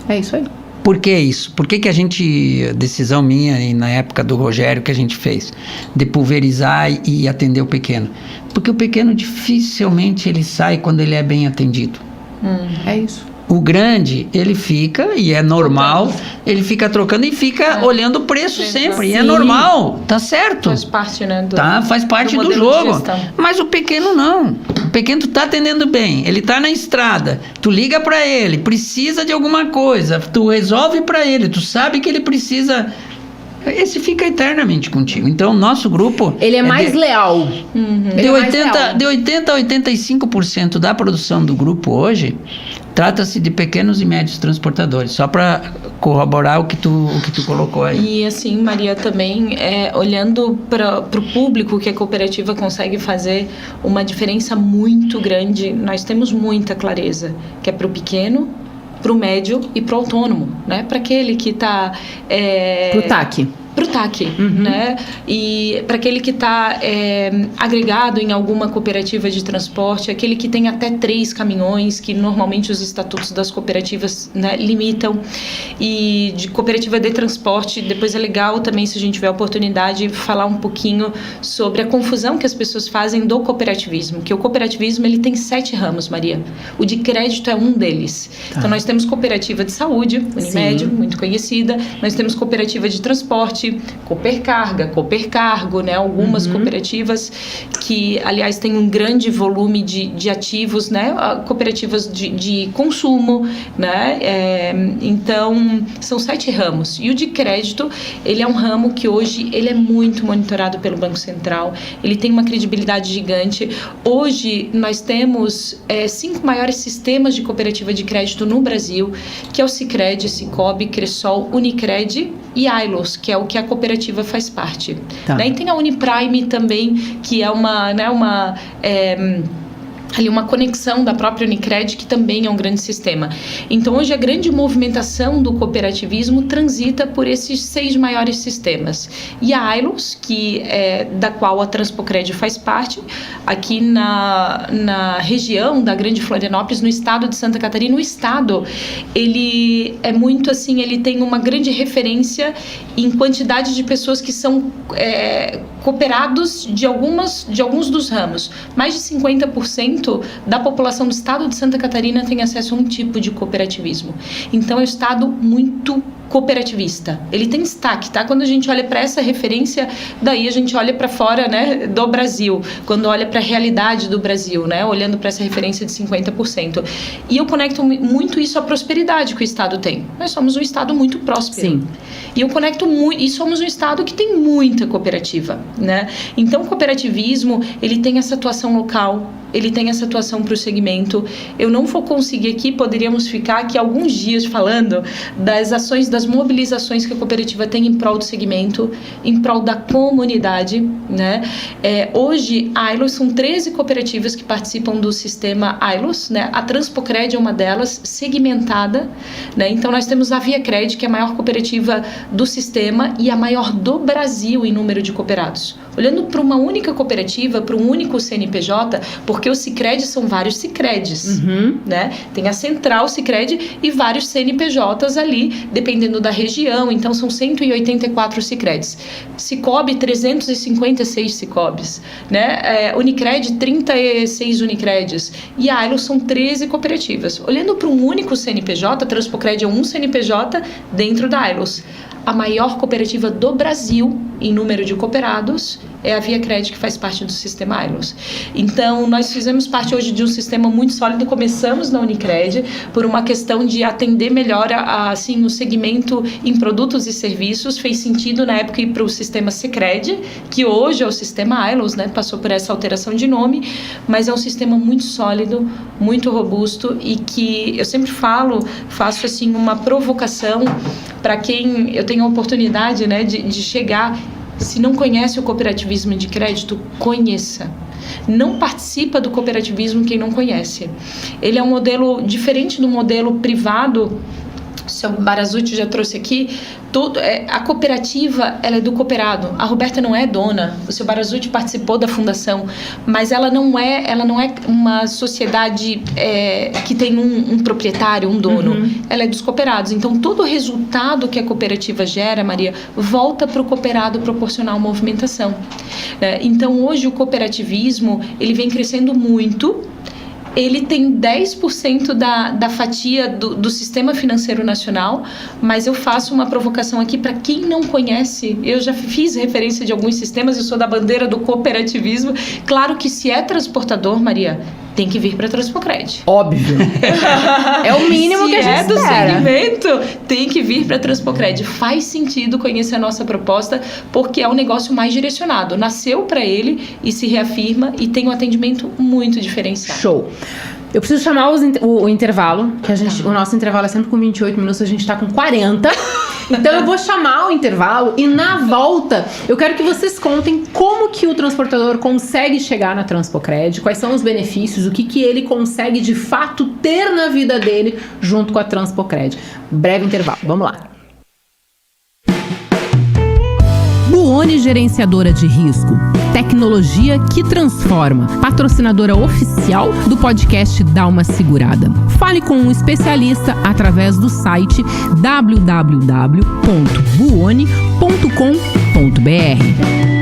É isso aí. Por que isso? Por que a gente, decisão minha e na época do Rogério que a gente fez, de pulverizar e atender o pequeno? Porque o pequeno dificilmente ele sai quando ele é bem atendido. É isso. O grande, ele fica, e é normal, ele fica trocando e fica olhando o preço sempre, e é normal, tá certo. Faz parte, né? Faz parte do jogo. Mas o pequeno não. O pequeno tu tá atendendo bem, ele tá na estrada, tu liga pra ele, precisa de alguma coisa, tu resolve pra ele, tu sabe que ele precisa... Esse fica eternamente contigo. Então, o nosso grupo... Ele é mais leal. De 80% a 85% da produção do grupo hoje, trata-se de pequenos e médios transportadores. Só para corroborar o que tu colocou aí. E assim, Maria, também, olhando para o público que a cooperativa consegue fazer uma diferença muito grande, nós temos muita clareza, que é para o pequeno, para o médio e para o autônomo, né? Para aquele que está... Para o TAC. Para o TAC, né? E para aquele que está agregado em alguma cooperativa de transporte, aquele que tem até 3 caminhões, que normalmente os estatutos das cooperativas, né, limitam, e de cooperativa de transporte. Depois é legal também, se a gente tiver a oportunidade, falar um pouquinho sobre a confusão que as pessoas fazem do cooperativismo, que o cooperativismo ele tem 7 ramos, Maria. O de crédito é um deles. Tá. Então nós temos cooperativa de saúde, Unimed, muito conhecida, nós temos cooperativa de transporte, Coopercarga, Coopercargo, né? Algumas cooperativas que, aliás, têm um grande volume de ativos, né? Cooperativas de consumo, né? Então, são 7 ramos. E o de crédito, ele é um ramo que hoje ele é muito monitorado pelo Banco Central, ele tem uma credibilidade gigante. Hoje, nós temos 5 maiores sistemas de cooperativa de crédito no Brasil, que é o Sicredi, Sicobi, Cressol, Unicred e Ailos, que é o que a cooperativa faz parte. Tá. Né? E tem a Uniprime também, que é ali uma conexão da própria Unicred, que também é um grande sistema. Então, hoje, a grande movimentação do cooperativismo transita por esses 6 maiores sistemas. E a Ailos, da qual a Transpocred faz parte, aqui na região da Grande Florianópolis, no estado de Santa Catarina, o estado, ele é muito assim, ele tem uma grande referência em quantidade de pessoas que são cooperados de alguns dos ramos. Mais de 50% da população do estado de Santa Catarina tem acesso a um tipo de cooperativismo. Então, é um estado muito cooperativista. Ele tem destaque, tá? Quando a gente olha para essa referência, daí a gente olha para fora, né, do Brasil. Quando olha para a realidade do Brasil, né, olhando para essa referência de 50%. E eu conecto muito isso à prosperidade que o Estado tem. Nós somos um Estado muito próspero. Sim. E eu conecto muito, e somos um Estado que tem muita cooperativa, né? Então, o cooperativismo, ele tem essa atuação local, ele tem essa atuação para o segmento. Eu não vou conseguir aqui, poderíamos ficar aqui alguns dias falando das ações, das mobilizações que a cooperativa tem em prol do segmento, em prol da comunidade, né? Hoje, a ILOS são 13 cooperativas que participam do sistema ILOS, né? A Transpocred é uma delas, segmentada, né? Então, nós temos a ViaCred, que é a maior cooperativa do sistema e a maior do Brasil em número de cooperados. Olhando para uma única cooperativa, para um único CNPJ, porque o Sicredi são vários Sicredis, né? Tem a central Sicredi e vários CNPJs ali, dependendo da região, então são 184 Sicredis. Cicobi, 356 Cicobis, né? Unicred, 36 Unicredis. E a ILOS são 13 cooperativas. Olhando para um único CNPJ, a Transpocred é um CNPJ dentro da ILOS. A maior cooperativa do Brasil em número de cooperados é a ViaCred, que faz parte do sistema ILOS. Então, nós fizemos parte hoje de um sistema muito sólido. Começamos na Unicred por uma questão de atender melhor assim, o segmento em produtos e serviços. Fez sentido na época ir para o sistema Sicredi, que hoje é o sistema ILOS, né? Passou por essa alteração de nome, mas é um sistema muito sólido, muito robusto e que eu sempre faço assim uma provocação para quem eu tenho a oportunidade, né, de chegar. Se não conhece o cooperativismo de crédito, conheça. Não participa do cooperativismo quem não conhece. Ele é um modelo diferente do modelo privado. O seu Barazucci já trouxe aqui. A cooperativa, ela é do cooperado. A Roberta não é dona. O seu Barazucci participou da fundação, mas ela não é uma sociedade que tem um proprietário, um dono. Ela é dos cooperados. Então, todo o resultado que a cooperativa gera, Maria, volta para o cooperado proporcionar movimentação. Então, hoje o cooperativismo, ele vem crescendo muito. Ele tem 10% da fatia do sistema financeiro nacional, mas eu faço uma provocação aqui para quem não conhece. Eu já fiz referência de alguns sistemas, eu sou da bandeira do cooperativismo. Claro que se é transportador, Maria, tem que vir para a Transpocred. Óbvio. É o mínimo que a gente espera. Se é do segmento, tem que vir para a Transpocred. Faz sentido conhecer a nossa proposta, porque é um negócio mais direcionado. Nasceu para ele e se reafirma e tem um atendimento muito diferenciado. Show. Eu preciso chamar o intervalo, que o nosso intervalo é sempre com 28 minutos, a gente está com 40. Então eu vou chamar o intervalo e na volta eu quero que vocês contem como que o transportador consegue chegar na Transpocred, quais são os benefícios, o que ele consegue de fato ter na vida dele junto com a Transpocred. Breve intervalo, vamos lá. Buoni Gerenciadora de Risco, tecnologia que transforma, patrocinadora oficial do podcast Dá Uma Segurada. Fale com um especialista através do site www.buoni.com.br.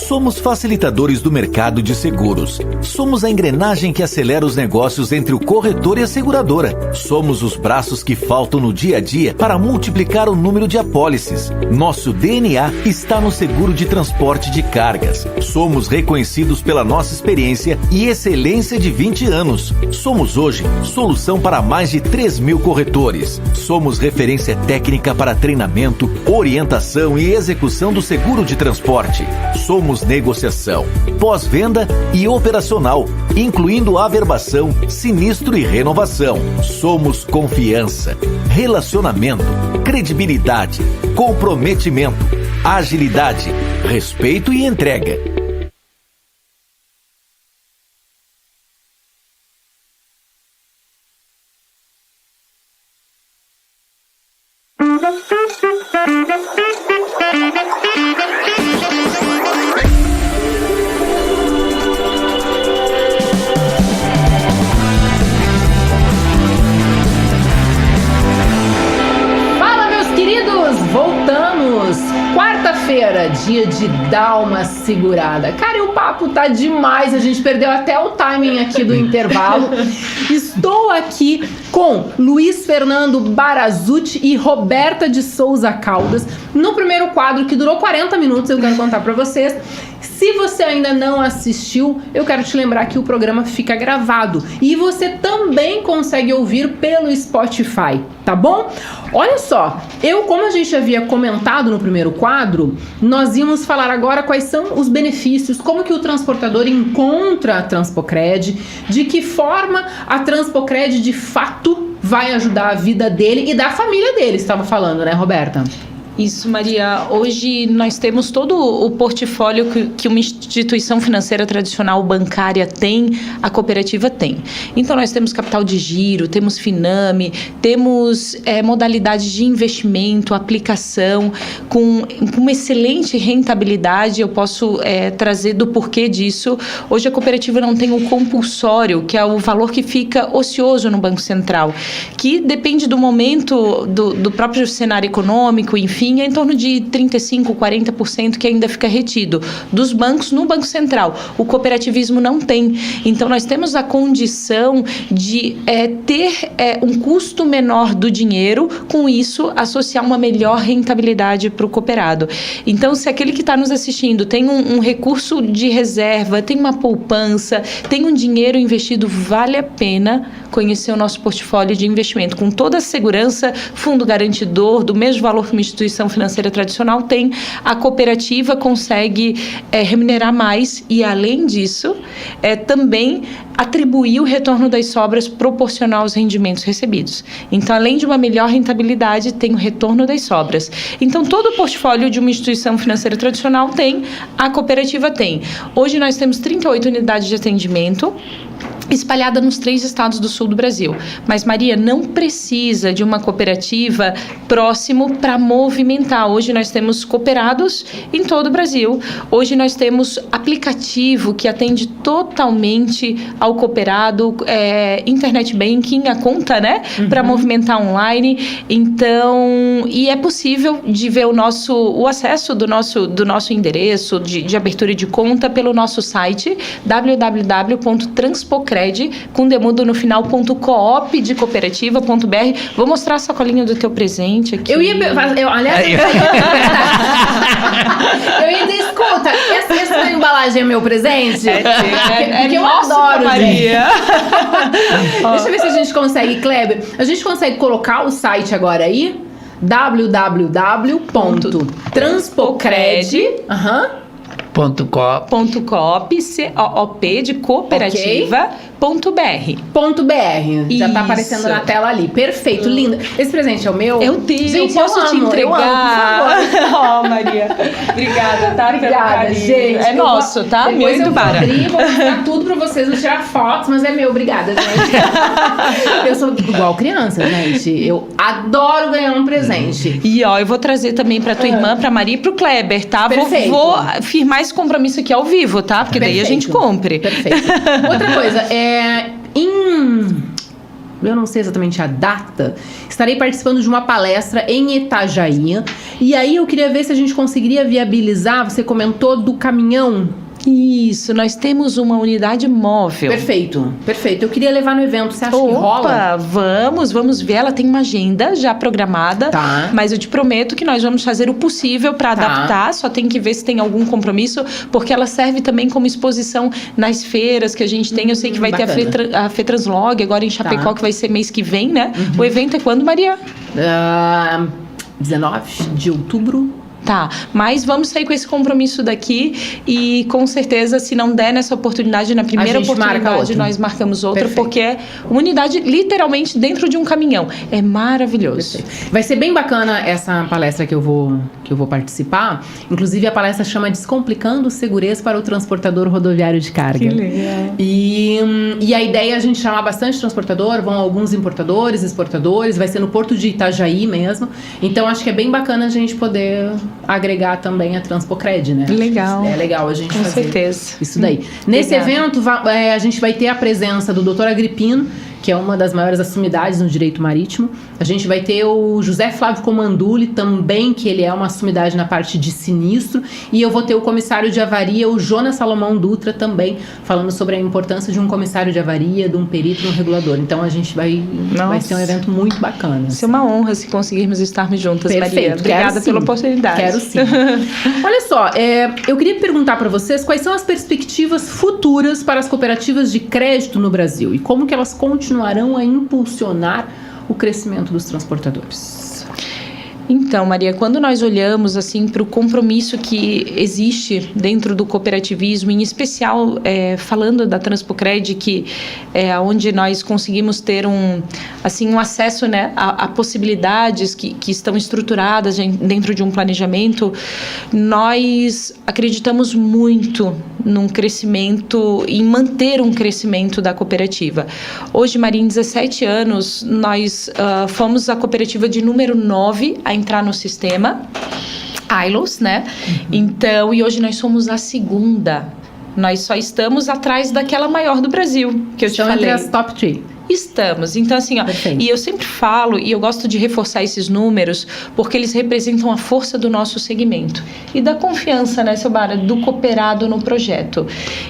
Somos facilitadores do mercado de seguros. Somos a engrenagem que acelera os negócios entre o corretor e a seguradora. Somos os braços que faltam no dia a dia para multiplicar o número de apólices. Nosso DNA está no seguro de transporte de cargas. Somos reconhecidos pela nossa experiência e excelência de 20 anos. Somos hoje solução para mais de 3.000 corretores. Somos referência técnica para treinamento, orientação e execução do seguro de transporte. Somos negociação, pós-venda e operacional, incluindo averbação, sinistro e renovação. Somos confiança, relacionamento, credibilidade, comprometimento, agilidade, respeito e entrega. Quinta-feira, dia de dar uma segurada. Cara, e o papo tá demais, a gente perdeu até o timing aqui do intervalo. Estou aqui com Luiz Fernando Barazucci e Roberta de Souza Caldas no primeiro quadro, que durou 40 minutos, eu quero contar pra vocês. Se você ainda não assistiu, eu quero te lembrar que o programa fica gravado e você também consegue ouvir pelo Spotify, tá bom? Olha só, como a gente havia comentado no primeiro quadro, nós íamos falar agora quais são os benefícios, como que o transportador encontra a Transpocred, de que forma a Transpocred de fato vai ajudar a vida dele e da família dele, estava falando, né, Roberta? Isso, Maria. Hoje nós temos todo o portfólio que uma instituição financeira tradicional bancária tem, a cooperativa tem. Então, nós temos capital de giro, temos Finame, temos modalidades de investimento, aplicação, com uma excelente rentabilidade. Eu posso trazer do porquê disso. Hoje, a cooperativa não tem o compulsório, que é o valor que fica ocioso no Banco Central, que depende do momento, do próprio cenário econômico, enfim, é em torno de 35%, 40% que ainda fica retido dos bancos no Banco Central. O cooperativismo não tem. Então, nós temos a condição de ter um custo menor do dinheiro, com isso, associar uma melhor rentabilidade para o cooperado. Então, se aquele que está nos assistindo tem um recurso de reserva, tem uma poupança, tem um dinheiro investido, vale a pena conhecer o nosso portfólio de investimento. Com toda a segurança, fundo garantidor, do mesmo valor que uma instituição financeira tradicional tem, a cooperativa consegue remunerar mais e, além disso, também atribuir o retorno das sobras proporcional aos rendimentos recebidos. Então, além de uma melhor rentabilidade, tem o retorno das sobras. Então, todo o portfólio de uma instituição financeira tradicional tem, a cooperativa tem. Hoje, nós temos 38 unidades de atendimento, espalhada nos 3 estados do sul do Brasil. Mas, Maria, não precisa de uma cooperativa próximo para movimentar. Hoje nós temos cooperados em todo o Brasil. Hoje nós temos aplicativo que atende totalmente ao cooperado, internet banking, a conta, né? Uhum. Para movimentar online. Então, e é possível de ver o acesso do nosso endereço de abertura de conta pelo nosso site www.transpocred, com demudo no final, .coop de cooperativa.br. Vou mostrar a sacolinha do teu presente aqui. Eu ia dizer, escuta, essa embalagem é meu presente? Porque eu adoro, Maria. Deixa eu ver se a gente consegue, Kleber. A gente consegue colocar o site agora aí? www.transpocred. .coop, C-O-O-P, de cooperativa.br. Já tá aparecendo na tela ali. Perfeito, lindo. Esse presente é o meu? Eu tenho. Gente, posso te entregar? Eu amo, Maria. Obrigada, tá? Obrigada, gente. É nosso, tá? Depois meu eu vou abrir, vou mostrar tudo pra vocês, vou tirar fotos, mas é meu. Obrigada, gente. Eu sou igual criança, gente. Eu adoro ganhar um presente. E ó, eu vou trazer também pra tua irmã, pra Maria e pro Kleber, tá? Perfeito. Vou firmar esse compromisso aqui ao vivo, tá? Porque daí a gente compre. Perfeito. Outra coisa, eu não sei exatamente a data, estarei participando de uma palestra em Itajaí. E aí eu queria ver se a gente conseguiria viabilizar, você comentou do caminhão. Isso, nós temos uma unidade móvel. Perfeito. Eu queria levar no evento, você acha que rola? Vamos ver, ela tem uma agenda já programada, tá. Mas eu te prometo que nós vamos fazer o possível para adaptar, só tem que ver se tem algum compromisso, porque ela serve também como exposição nas feiras que a gente tem. Eu sei que vai ter a FETranslog agora em Chapecó, que vai ser mês que vem, né? O evento é quando, Maria? 19 de outubro. Tá, mas vamos sair com esse compromisso daqui e com certeza, se não der nessa oportunidade, na primeira oportunidade, nós marcamos outra. Perfeito. Porque é uma unidade literalmente dentro de um caminhão. É maravilhoso. Perfeito. Vai ser bem bacana essa palestra que eu vou participar. Inclusive, a palestra chama Descomplicando Segurança para o Transportador Rodoviário de Carga. Que legal. E a ideia é a gente chamar bastante transportador, vão alguns importadores, exportadores, vai ser no Porto de Itajaí mesmo. Então, acho que é bem bacana a gente poder agregar também a Transpocred, né? Legal. É legal a gente fazer certeza. Isso daí. Nesse evento, a gente vai ter a presença do Dr. Agripino, que é uma das maiores sumidades no direito marítimo. A gente vai ter o José Flávio Comanduli também, que ele é uma sumidade na parte de sinistro. E eu vou ter o comissário de avaria, o Jonas Salomão Dutra, também, falando sobre a importância de um comissário de avaria, de um perito, de um regulador. Então a gente vai ser um evento muito bacana. Vai ser uma honra se conseguirmos estarmos juntas, Perfeito. Maria. Obrigada pela oportunidade. Quero sim. Olha só, eu queria perguntar para vocês quais são as perspectivas futuras para as cooperativas de crédito no Brasil e como que elas continuarão a impulsionar o crescimento dos transportadores. Então, Maria, quando nós olhamos assim para o compromisso que existe dentro do cooperativismo, em especial falando da Transpocred, que é onde nós conseguimos ter um acesso, né, a possibilidades que estão estruturadas dentro de um planejamento, nós acreditamos muito num crescimento, em manter um crescimento da cooperativa. Hoje, Maria, em 17 anos, nós fomos a cooperativa de número 9 a entrar no sistema ILOS, né? Então, e hoje nós somos a segunda. Nós só estamos atrás daquela maior do Brasil, que eu te falei. Entre as top 3. Estamos. Então, assim, e eu sempre falo, e eu gosto de reforçar esses números, porque eles representam a força do nosso segmento. E da confiança, né, Silmara, do cooperado no projeto.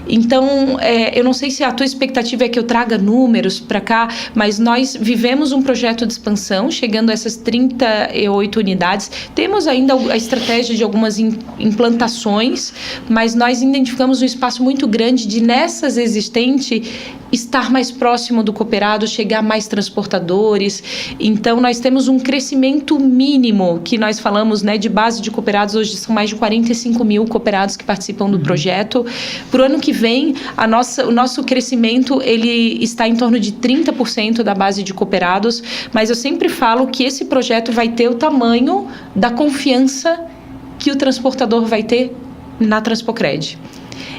Então, eu não sei se a tua expectativa é que eu traga números para cá, mas nós vivemos um projeto de expansão, chegando a essas 38 unidades. Temos ainda a estratégia de algumas implantações, mas nós identificamos um espaço muito grande de, nessas existentes, estar mais próximo do cooperado, chegar a mais transportadores. Então, nós temos um crescimento mínimo, que nós falamos, né, de base de cooperados. Hoje são mais de 45 mil cooperados que participam do projeto. Para o ano que vem, o nosso crescimento ele está em torno de 30% da base de cooperados, mas eu sempre falo que esse projeto vai ter o tamanho da confiança que o transportador vai ter na Transpocred.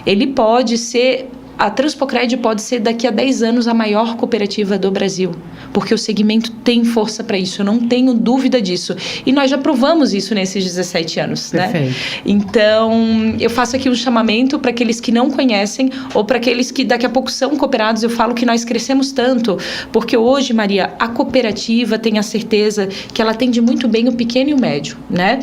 Ele pode ser... A Transpocred pode ser daqui a 10 anos a maior cooperativa do Brasil, porque o segmento tem força para isso, eu não tenho dúvida disso. E nós já provamos isso nesses 17 anos, Perfeito. né? Então, eu faço aqui um chamamento para aqueles que não conhecem ou para aqueles que daqui a pouco são cooperados. Eu falo que nós crescemos tanto, porque hoje, Maria, a cooperativa tem a certeza que ela atende muito bem o pequeno e o médio, né?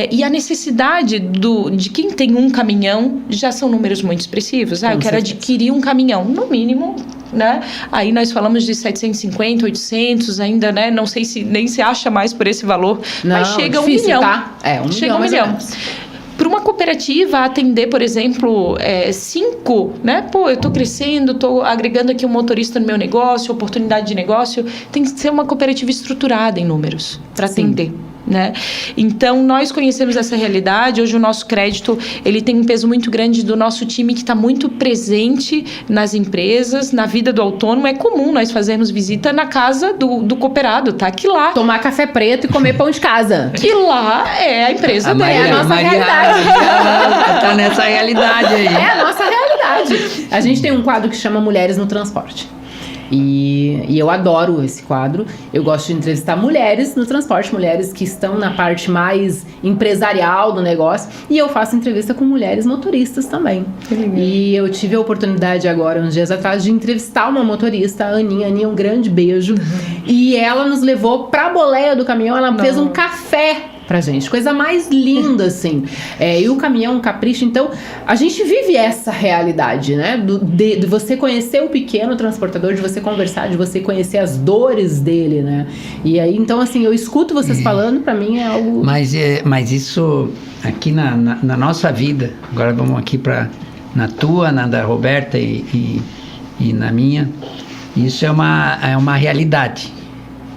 E a necessidade de quem tem um caminhão já são números muito expressivos. Eu quero adquirir um caminhão, no mínimo, né? Aí nós falamos de 750, 800, ainda, né? Não sei se nem se acha mais por esse valor, mas chega a 1 milhão. Tá? Chega a 1 milhão. Para uma cooperativa atender, por exemplo, 5, né? Eu estou crescendo, estou agregando aqui um motorista no meu negócio, oportunidade de negócio. Tem que ser uma cooperativa estruturada em números para atender. Né? Então, nós conhecemos essa realidade. Hoje o nosso crédito ele tem um peso muito grande do nosso time, que está muito presente nas empresas, na vida do autônomo. É comum nós fazermos visita na casa do cooperado, tá? Que lá... Tomar café preto e comer pão de casa. Que lá é a empresa dele. É a nossa realidade. Tá nessa realidade aí. É a nossa realidade. A gente tem um quadro que chama Mulheres no Transporte. E eu adoro esse quadro. Eu gosto de entrevistar mulheres no transporte, mulheres que estão na parte mais empresarial do negócio. E eu faço entrevista com mulheres motoristas também. E eu tive a oportunidade agora, uns dias atrás, de entrevistar uma motorista, a Aninha. Aninha, um grande beijo. E ela nos levou pra boleia do caminhão. Ela fez um café pra gente, coisa mais linda, assim. E o caminhão, um capricho. Então, a gente vive essa realidade, né? De você conhecer o pequeno transportador, de você conversar, de você conhecer as dores dele, né? E aí, então, assim, eu escuto vocês falando, pra mim é algo... Mas isso, aqui na nossa vida, agora vamos aqui na tua, na da Roberta e na minha, isso é uma realidade.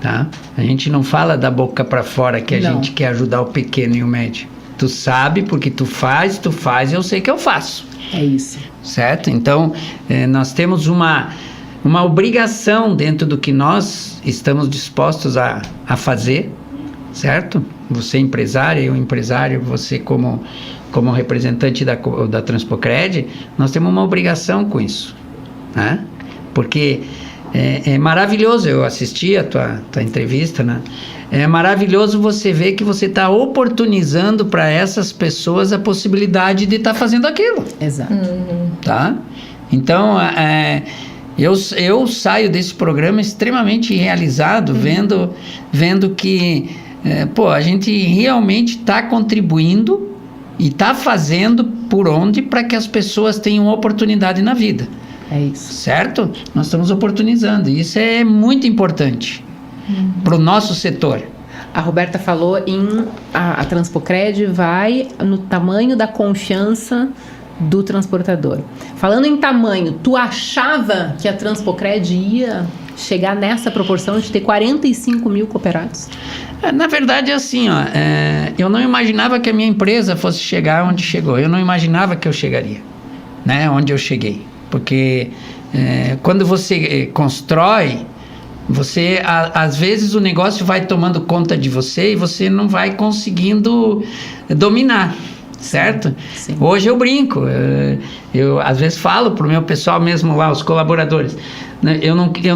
Tá? A gente não fala da boca para fora que a gente quer ajudar o pequeno e o médio. Tu sabe porque tu faz, eu sei que eu faço. É isso. Certo? Então, nós temos uma obrigação dentro do que nós estamos dispostos a fazer, certo? Você empresária, eu empresário, você como representante da Transpocred, nós temos uma obrigação com isso, né? Porque... É maravilhoso, eu assisti a tua entrevista, né? É maravilhoso você ver que você está oportunizando para essas pessoas a possibilidade de estar fazendo aquilo. Exato. Tá? Então, Eu saio desse programa extremamente realizado, vendo que a gente realmente está contribuindo e está fazendo por onde para que as pessoas tenham oportunidade na vida. É isso. Certo? Nós estamos oportunizando. Isso é muito importante para o nosso setor. A Roberta falou em a Transpocred vai no tamanho da confiança do transportador. Falando em tamanho, tu achava que a Transpocred ia chegar nessa proporção de ter 45 mil cooperados? Na verdade, é assim, eu não imaginava que a minha empresa fosse chegar onde chegou. Eu não imaginava que eu chegaria, né, onde eu cheguei. Porque quando você constrói, às vezes o negócio vai tomando conta de você e você não vai conseguindo dominar, certo? Sim. Hoje eu brinco, eu às vezes falo pro meu pessoal mesmo lá, os colaboradores, né, eu não queria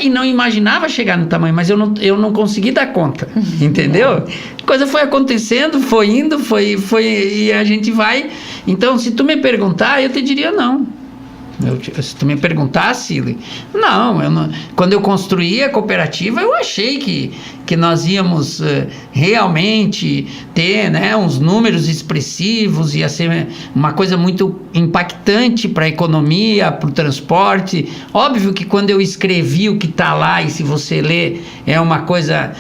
e não imaginava chegar no tamanho, mas eu não consegui dar conta, entendeu? A coisa foi acontecendo, foi indo, foi e a gente vai. Então, se tu me perguntar, eu te diria não. Se tu me perguntasse, não, quando eu construí a cooperativa, eu achei que nós íamos realmente ter, né, uns números expressivos, ia ser uma coisa muito impactante para a economia, para o transporte. Óbvio que quando eu escrevi o que está lá, e se você ler, é uma coisa,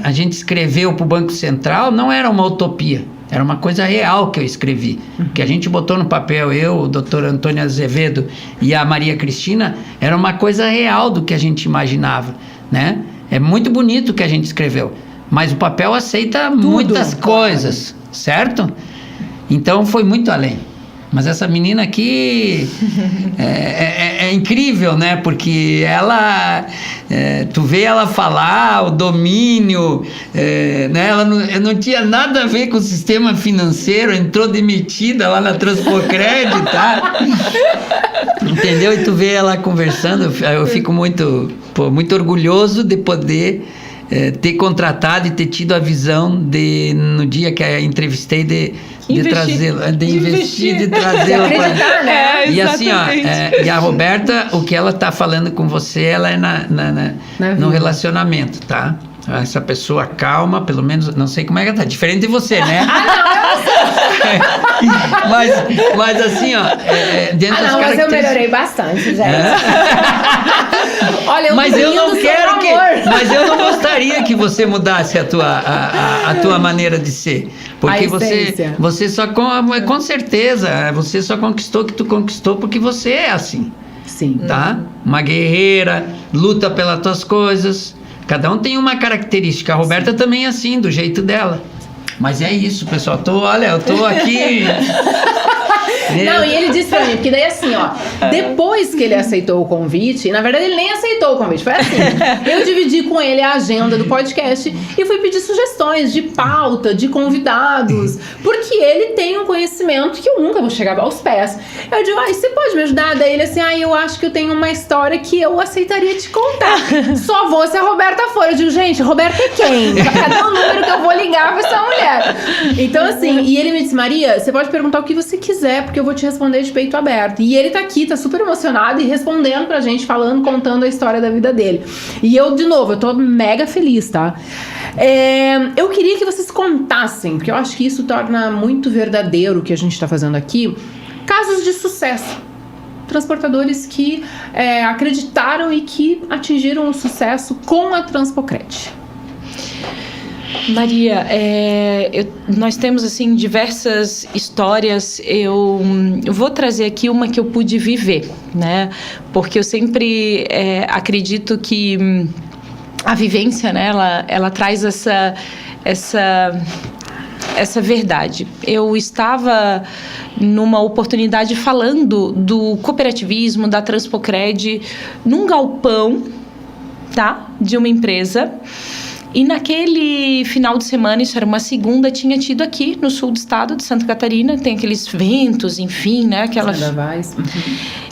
a gente escreveu para o Banco Central, não era uma utopia. Era uma coisa real que eu escrevi, que a gente botou no papel, eu, o doutor Antônio Azevedo e a Maria Cristina, era uma coisa real do que a gente imaginava, né? É muito bonito o que a gente escreveu, mas o papel aceita muitas coisas, certo? Então foi muito além. Mas essa menina aqui é incrível, né? Porque ela, tu vê ela falar, o domínio, né? Ela não tinha nada a ver com o sistema financeiro, entrou demitida lá na Transpocred, tá? Entendeu? E tu vê ela conversando, eu fico muito orgulhoso de poder ter contratado e ter tido a visão no dia que a entrevistei de trazê-la, de investir, de trazê-la para... né? E assim, e a Roberta, o que ela está falando com você, ela é no relacionamento, tá? Essa pessoa calma, pelo menos, não sei como é que ela tá, diferente de você, né? Mas assim, dentro das mas eu melhorei bastante, gente. Olha, mas eu não gostaria que você mudasse a tua maneira de ser, porque você só com certeza você só conquistou o que tu conquistou porque você é assim. Sim. Tá? Uma guerreira, luta pelas tuas coisas. Cada um tem uma característica. A Roberta também é assim, do jeito dela. Mas é isso, pessoal. Eu tô aqui... Não, e ele disse pra mim, porque daí assim, depois que ele aceitou o convite, na verdade ele nem aceitou o convite, foi assim, eu dividi com ele a agenda do podcast e fui pedir sugestões de pauta, de convidados, porque ele tem um conhecimento que eu nunca vou chegar aos pés. Eu digo, você pode me ajudar? Daí ele assim, eu acho que eu tenho uma história que eu aceitaria te contar. Só vou se a Roberta for. Eu digo, gente, Roberta é quem? Cadê o número que eu vou ligar pra essa mulher? Então assim, e ele me disse, Maria, você pode perguntar o que você quiser, porque eu vou te responder de peito aberto. E ele tá aqui, tá super emocionado e respondendo pra gente, contando a história da vida dele. E eu, de novo, eu tô mega feliz, tá? Eu queria que vocês contassem, porque eu acho que isso torna muito verdadeiro o que a gente tá fazendo aqui, casos de sucesso. Transportadores que acreditaram e que atingiram o sucesso com a Transpocred. Maria, nós temos assim diversas histórias. Eu vou trazer aqui uma que eu pude viver, né? Porque eu sempre acredito que a vivência, né? Ela traz essa verdade. Eu estava numa oportunidade falando do cooperativismo, da Transpocred, num galpão, tá? De uma empresa. E naquele final de semana, isso era uma segunda, tinha tido aqui no sul do estado de Santa Catarina, tem aqueles ventos, enfim, né?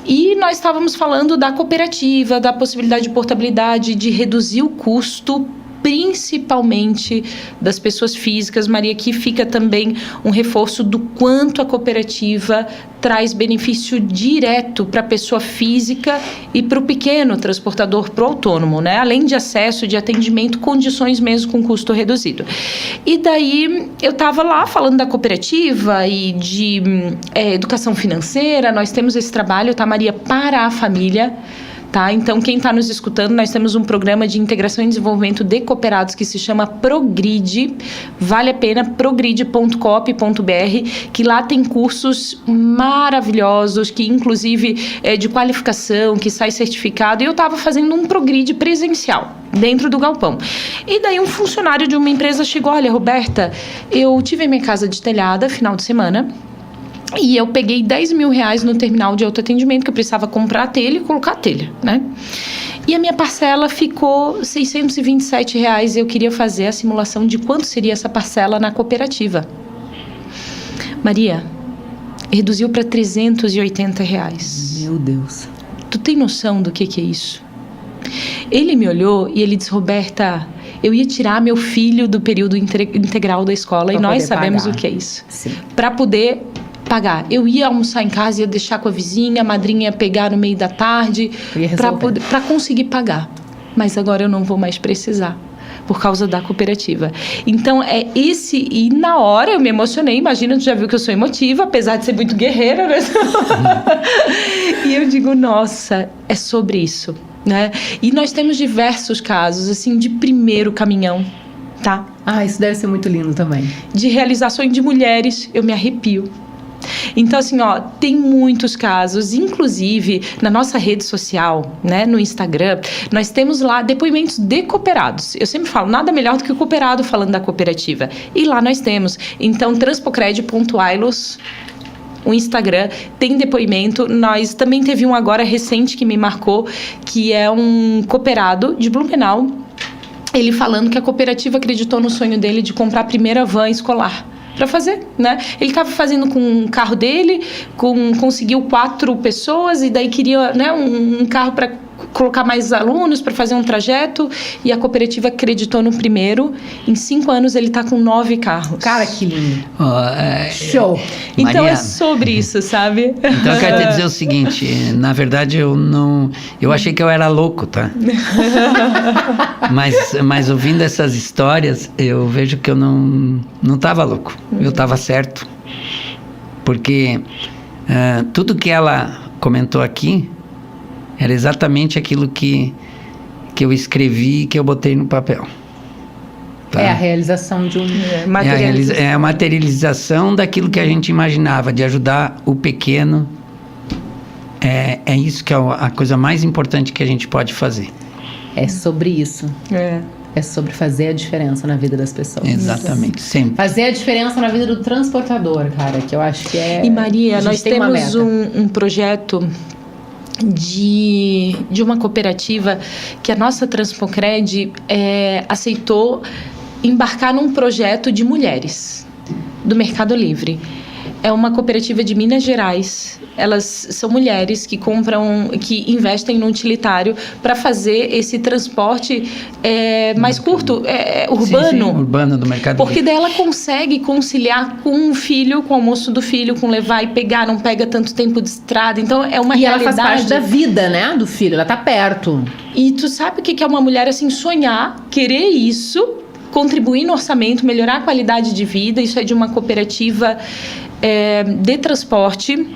E nós estávamos falando da cooperativa, da possibilidade de portabilidade, de reduzir o custo principalmente das pessoas físicas. Maria, aqui fica também um reforço do quanto a cooperativa traz benefício direto para a pessoa física e para o pequeno transportador, para o autônomo, né? Além de acesso, de atendimento, condições mesmo com custo reduzido. E daí eu estava lá falando da cooperativa e de educação financeira. Nós temos esse trabalho, tá, Maria, para a família. Tá? Então, quem está nos escutando, nós temos um programa de integração e desenvolvimento de cooperados que se chama Progride. Vale a pena, progride.coop.br, que lá tem cursos maravilhosos, que inclusive é de qualificação, que sai certificado. E eu estava fazendo um Progride presencial dentro do galpão. E daí um funcionário de uma empresa chegou: olha, Roberta, eu tive a minha casa de telhada final de semana, e eu peguei R$10 mil no terminal de autoatendimento, que eu precisava comprar a telha e colocar a telha, né? E a minha parcela ficou R$627. Eu queria fazer a simulação de quanto seria essa parcela na cooperativa. Maria, reduziu para R$380. Meu Deus. Tu tem noção do que é isso? Ele me olhou e ele disse: Roberta, eu ia tirar meu filho do período integral da escola, pra e nós sabemos pagar. O que é isso. Para poder pagar. Eu ia almoçar em casa, ia deixar com a vizinha, a madrinha ia pegar no meio da tarde para conseguir pagar. Mas agora eu não vou mais precisar, por causa da cooperativa. Então, e na hora eu me emocionei. Imagina, tu já viu que eu sou emotiva, apesar de ser muito guerreira, né? E eu digo, nossa, é sobre isso, né? E nós temos diversos casos, assim, de primeiro caminhão, tá? Ah, isso deve ser muito lindo também. De realizações de mulheres, eu me arrepio. Então, assim, tem muitos casos, inclusive na nossa rede social, né, no Instagram, nós temos lá depoimentos de cooperados. Eu sempre falo, nada melhor do que o cooperado falando da cooperativa. E lá nós temos. Então, transpocred.ailos, o Instagram, tem depoimento. Nós também teve um agora recente que me marcou, que é um cooperado de Blumenau, ele falando que a cooperativa acreditou no sonho dele de comprar a primeira van escolar para fazer, né? Ele estava fazendo com o carro dele, conseguiu 4 pessoas e daí queria, né, um carro para colocar mais alunos para fazer um trajeto, e a cooperativa acreditou no primeiro. Em 5 anos ele está com 9 carros. Cara, que lindo. Show. Então Maria, é sobre isso, sabe? Então eu quero te dizer o seguinte, na verdade eu achei que eu era louco, tá? mas ouvindo essas histórias, eu vejo que eu não estava louco, eu estava certo. Porque tudo que ela comentou aqui era exatamente aquilo que eu escrevi e que eu botei no papel. Tá? É a realização de um... É a materialização daquilo que a gente imaginava, de ajudar o pequeno. É isso que é a coisa mais importante que a gente pode fazer. É sobre isso. É sobre fazer a diferença na vida das pessoas. Exatamente, sempre. Fazer a diferença na vida do transportador, cara, que eu acho que é... E Maria, nós temos um projeto de uma cooperativa que a nossa Transpocred aceitou embarcar num projeto de mulheres do Mercado Livre. É uma cooperativa de Minas Gerais. Elas são mulheres que investem no utilitário para fazer esse transporte mais curto, urbano. Sim, urbano do Mercado Livre. Porque daí ela consegue conciliar com o filho, com o almoço do filho, com levar e pegar, não pega tanto tempo de estrada. Então é uma realidade. E ela faz parte da vida, né, do filho, ela tá perto. E tu sabe o que é uma mulher assim, sonhar, querer isso, contribuir no orçamento, melhorar a qualidade de vida. Isso é de uma cooperativa de transporte.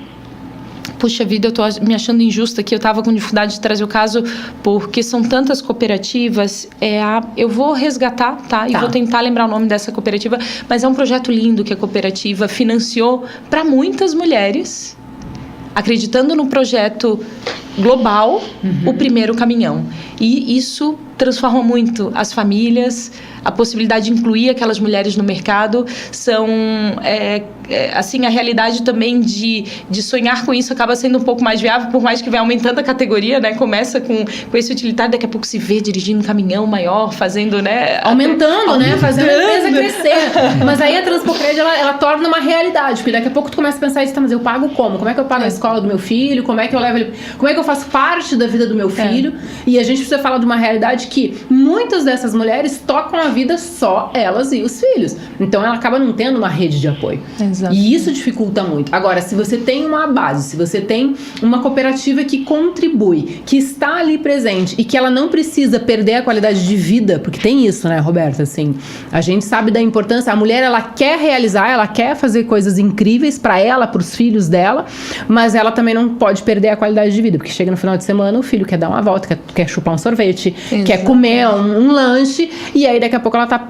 Puxa vida, eu tô me achando injusta aqui. Eu tava com dificuldade de trazer o caso, porque são tantas cooperativas. Eu vou resgatar, tá? E vou tentar lembrar o nome dessa cooperativa. Mas é um projeto lindo que a cooperativa financiou para muitas mulheres, acreditando no projeto global, o primeiro caminhão. E isso transforma muito as famílias, a possibilidade de incluir aquelas mulheres no mercado. São, assim, a realidade também de sonhar com isso acaba sendo um pouco mais viável, por mais que vai aumentando a categoria, né? Começa com esse utilitário, daqui a pouco se vê dirigindo um caminhão maior, fazendo, né? Aumentando, né? Fazendo a empresa crescer. Mas aí a Transpocred, ela torna uma realidade, porque daqui a pouco tu começa a pensar isso, mas eu pago como? Como é que eu pago a escola do meu filho? Como é que eu levo ele? Como é que eu faço parte da vida do meu filho? E a gente precisa falar de uma realidade realidade que muitas dessas mulheres tocam a vida só elas e os filhos. Então ela acaba não tendo uma rede de apoio. Exato. E isso dificulta muito. Agora, se você tem uma base, se você tem uma cooperativa que contribui, que está ali presente e que ela não precisa perder a qualidade de vida, porque tem isso, né, Roberta? Assim, a gente sabe da importância. A mulher, ela quer realizar, ela quer fazer coisas incríveis para ela, para os filhos dela, mas ela também não pode perder a qualidade de vida, porque chega no final de semana, o filho quer dar uma volta, quer chupar um sorvete, quer comer um lanche, e aí daqui a pouco ela tá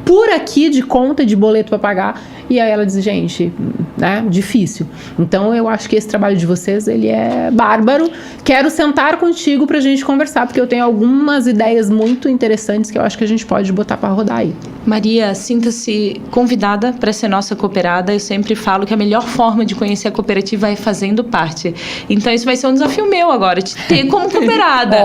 por aqui de conta, de boleto para pagar, e aí ela diz, gente, né, difícil. Então eu acho que esse trabalho de vocês, ele é bárbaro. Quero sentar contigo pra gente conversar, porque eu tenho algumas ideias muito interessantes que eu acho que a gente pode botar para rodar aí. Maria, sinta-se convidada para ser nossa cooperada. Eu sempre falo que a melhor forma de conhecer a cooperativa é fazendo parte. Então isso vai ser um desafio meu agora, te ter como cooperada.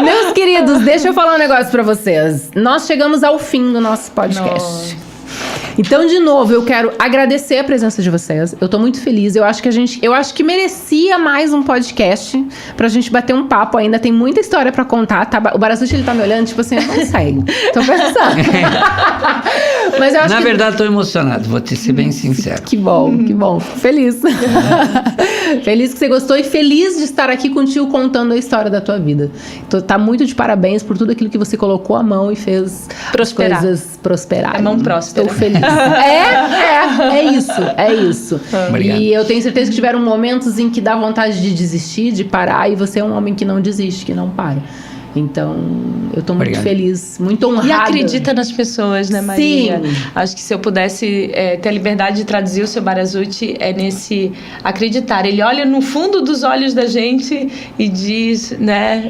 Meus queridos, deixa eu falar um negócio pra vocês. Nós chegamos ao fim do nosso podcast. Então, de novo, eu quero agradecer a presença de vocês. Eu tô muito feliz. Eu acho que merecia mais um podcast pra gente bater um papo ainda. Tem muita história pra contar, tá? O Barazucci, ele tá me olhando, tipo assim, não consegue. Tô pensando. Mas eu acho Na verdade, tô emocionado, vou te ser bem sincero. Que bom, que bom. Feliz. Feliz que você gostou e feliz de estar aqui contigo contando a história da tua vida. Tá muito de parabéns por tudo aquilo que você colocou a mão e fez Prosperar. as coisas prosperarem. É mão próspera. Estou feliz. É isso. Obrigado. E eu tenho certeza que tiveram momentos em que dá vontade de desistir, de parar, e você é um homem que não desiste, que não para. Então, eu tô muito feliz, muito honrada. E acredita nas pessoas, né, Maria? Sim. Acho que se eu pudesse ter a liberdade de traduzir o seu Barazucci, é nesse acreditar. Ele olha no fundo dos olhos da gente e diz, né,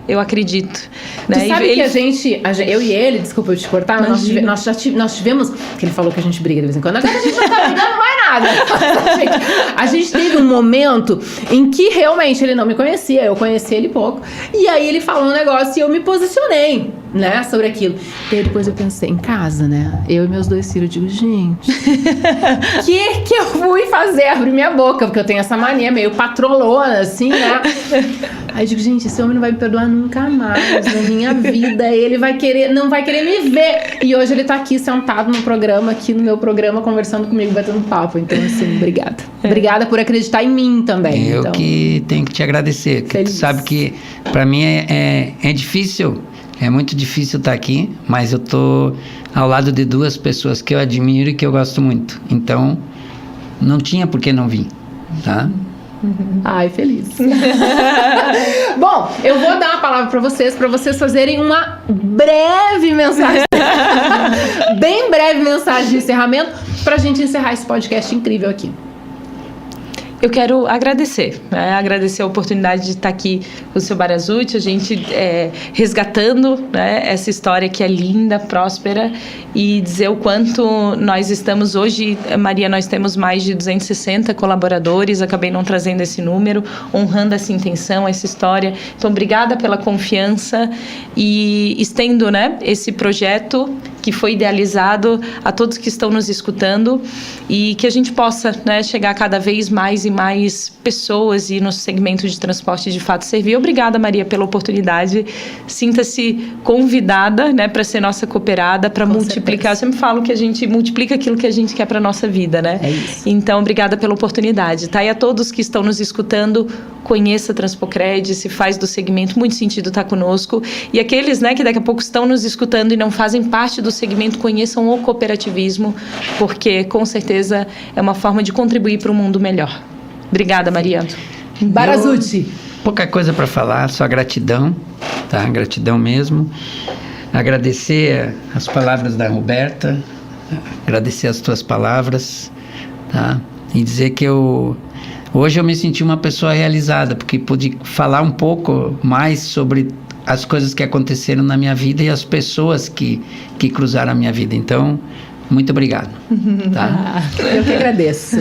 eu acredito. Tu Né? sabe que eu e ele, desculpa eu te cortar, mas nós tivemos, que ele falou que a gente briga de vez em quando, agora a gente não tá brigando mais nada. A gente teve um momento em que realmente ele não me conhecia, eu conheci ele pouco, e aí ele falou um negócio e eu me posicionei, né, sobre aquilo. E aí depois eu pensei, em casa, né, eu e meus 2 filhos, eu digo, gente, que eu fui fazer? Abrir minha boca, porque eu tenho essa mania meio patrolona, assim, né. Aí eu digo, gente, esse homem não vai me perdoar nunca mais na minha vida, ele não vai querer me ver. E hoje ele tá aqui sentado no programa, aqui no meu programa, conversando comigo, batendo papo. Então, assim, obrigada. Obrigada por acreditar em mim também. Eu que tenho que te agradecer, porque tu sabe que pra mim é difícil, é muito difícil estar aqui, mas eu tô ao lado de 2 pessoas que eu admiro e que eu gosto muito. Então, não tinha por que não vir, tá? Ai, feliz. Bom, eu vou dar uma palavra pra vocês fazerem uma breve mensagem, bem breve mensagem de encerramento, pra gente encerrar esse podcast incrível aqui. Eu quero agradecer, né? Agradecer a oportunidade de estar aqui com o seu Barazucci, a gente resgatando, né, essa história que é linda, próspera, e dizer o quanto nós estamos hoje, Maria, nós temos mais de 260 colaboradores, acabei não trazendo esse número, honrando essa intenção, essa história. Então, obrigada pela confiança e estendo, né, esse projeto que foi idealizado a todos que estão nos escutando e que a gente possa, né, chegar cada vez mais e mais pessoas e no segmento de transporte de fato servir. Obrigada, Maria, pela oportunidade. Sinta-se convidada, né, para ser nossa cooperada, para multiplicar. Eu sempre falo que a gente multiplica aquilo que a gente quer para nossa vida, né? É isso. Então, obrigada pela oportunidade, tá? E a todos que estão nos escutando, conheça a Transpocred, se faz do segmento muito sentido estar conosco. E aqueles, né, que daqui a pouco estão nos escutando e não fazem parte do segmento, conheçam o cooperativismo, porque com certeza é uma forma de contribuir para um mundo melhor. Obrigada, Maria. Barazucci. Pouca coisa para falar, só gratidão, tá? Gratidão mesmo. Agradecer as palavras da Roberta, agradecer as tuas palavras, tá? E dizer que hoje eu me senti uma pessoa realizada, porque pude falar um pouco mais sobre as coisas que aconteceram na minha vida e as pessoas que cruzaram a minha vida. Então, muito obrigado. Tá? Eu que agradeço.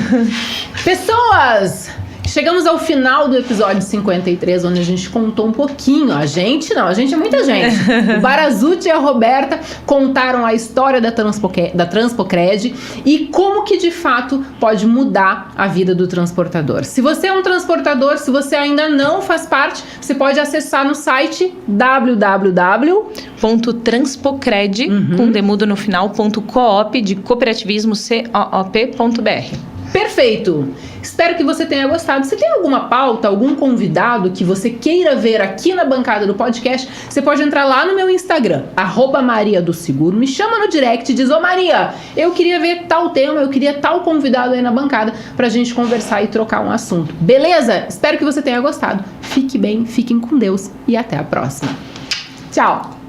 Pessoas, chegamos ao final do episódio 53, onde a gente contou um pouquinho. A gente é muita gente. O Barazucci e a Roberta contaram a história da Transpocred e como que de fato pode mudar a vida do transportador. Se você é um transportador, se você ainda não faz parte, você pode acessar no site www.transpocred, com demudo no final, .coop, de cooperativismo, coop.br. Perfeito! Espero que você tenha gostado. Se tem alguma pauta, algum convidado que você queira ver aqui na bancada do podcast, você pode entrar lá no meu Instagram, @mariadoseguro, me chama no direct e diz: ô Maria, eu queria ver tal tema, eu queria tal convidado aí na bancada pra gente conversar e trocar um assunto. Beleza? Espero que você tenha gostado. Fique bem, fiquem com Deus e até a próxima. Tchau!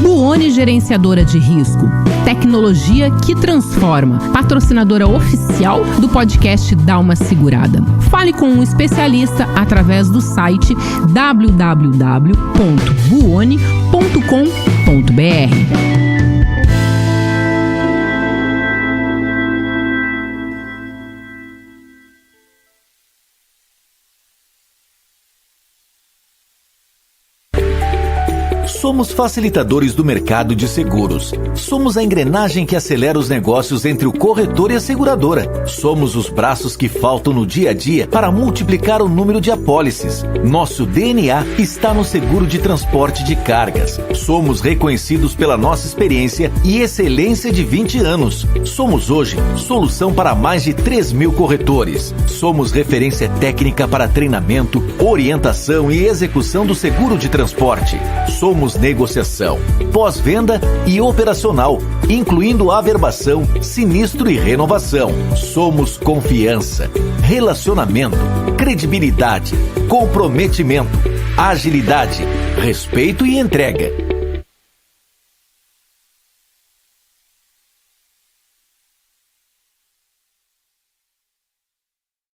Buoni Gerenciadora de Risco, tecnologia que transforma, patrocinadora oficial do podcast Dá Uma Segurada. Fale com um especialista através do site www.buoni.com.br. Somos facilitadores do mercado de seguros. Somos a engrenagem que acelera os negócios entre o corretor e a seguradora. Somos os braços que faltam no dia a dia para multiplicar o número de apólices. Nosso DNA está no seguro de transporte de cargas. Somos reconhecidos pela nossa experiência e excelência de 20 anos. Somos hoje solução para mais de 3.000 corretores. Somos referência técnica para treinamento, orientação e execução do seguro de transporte. Somos negociação, pós-venda e operacional, incluindo averbação, sinistro e renovação. Somos confiança, relacionamento, credibilidade, comprometimento, agilidade, respeito e entrega.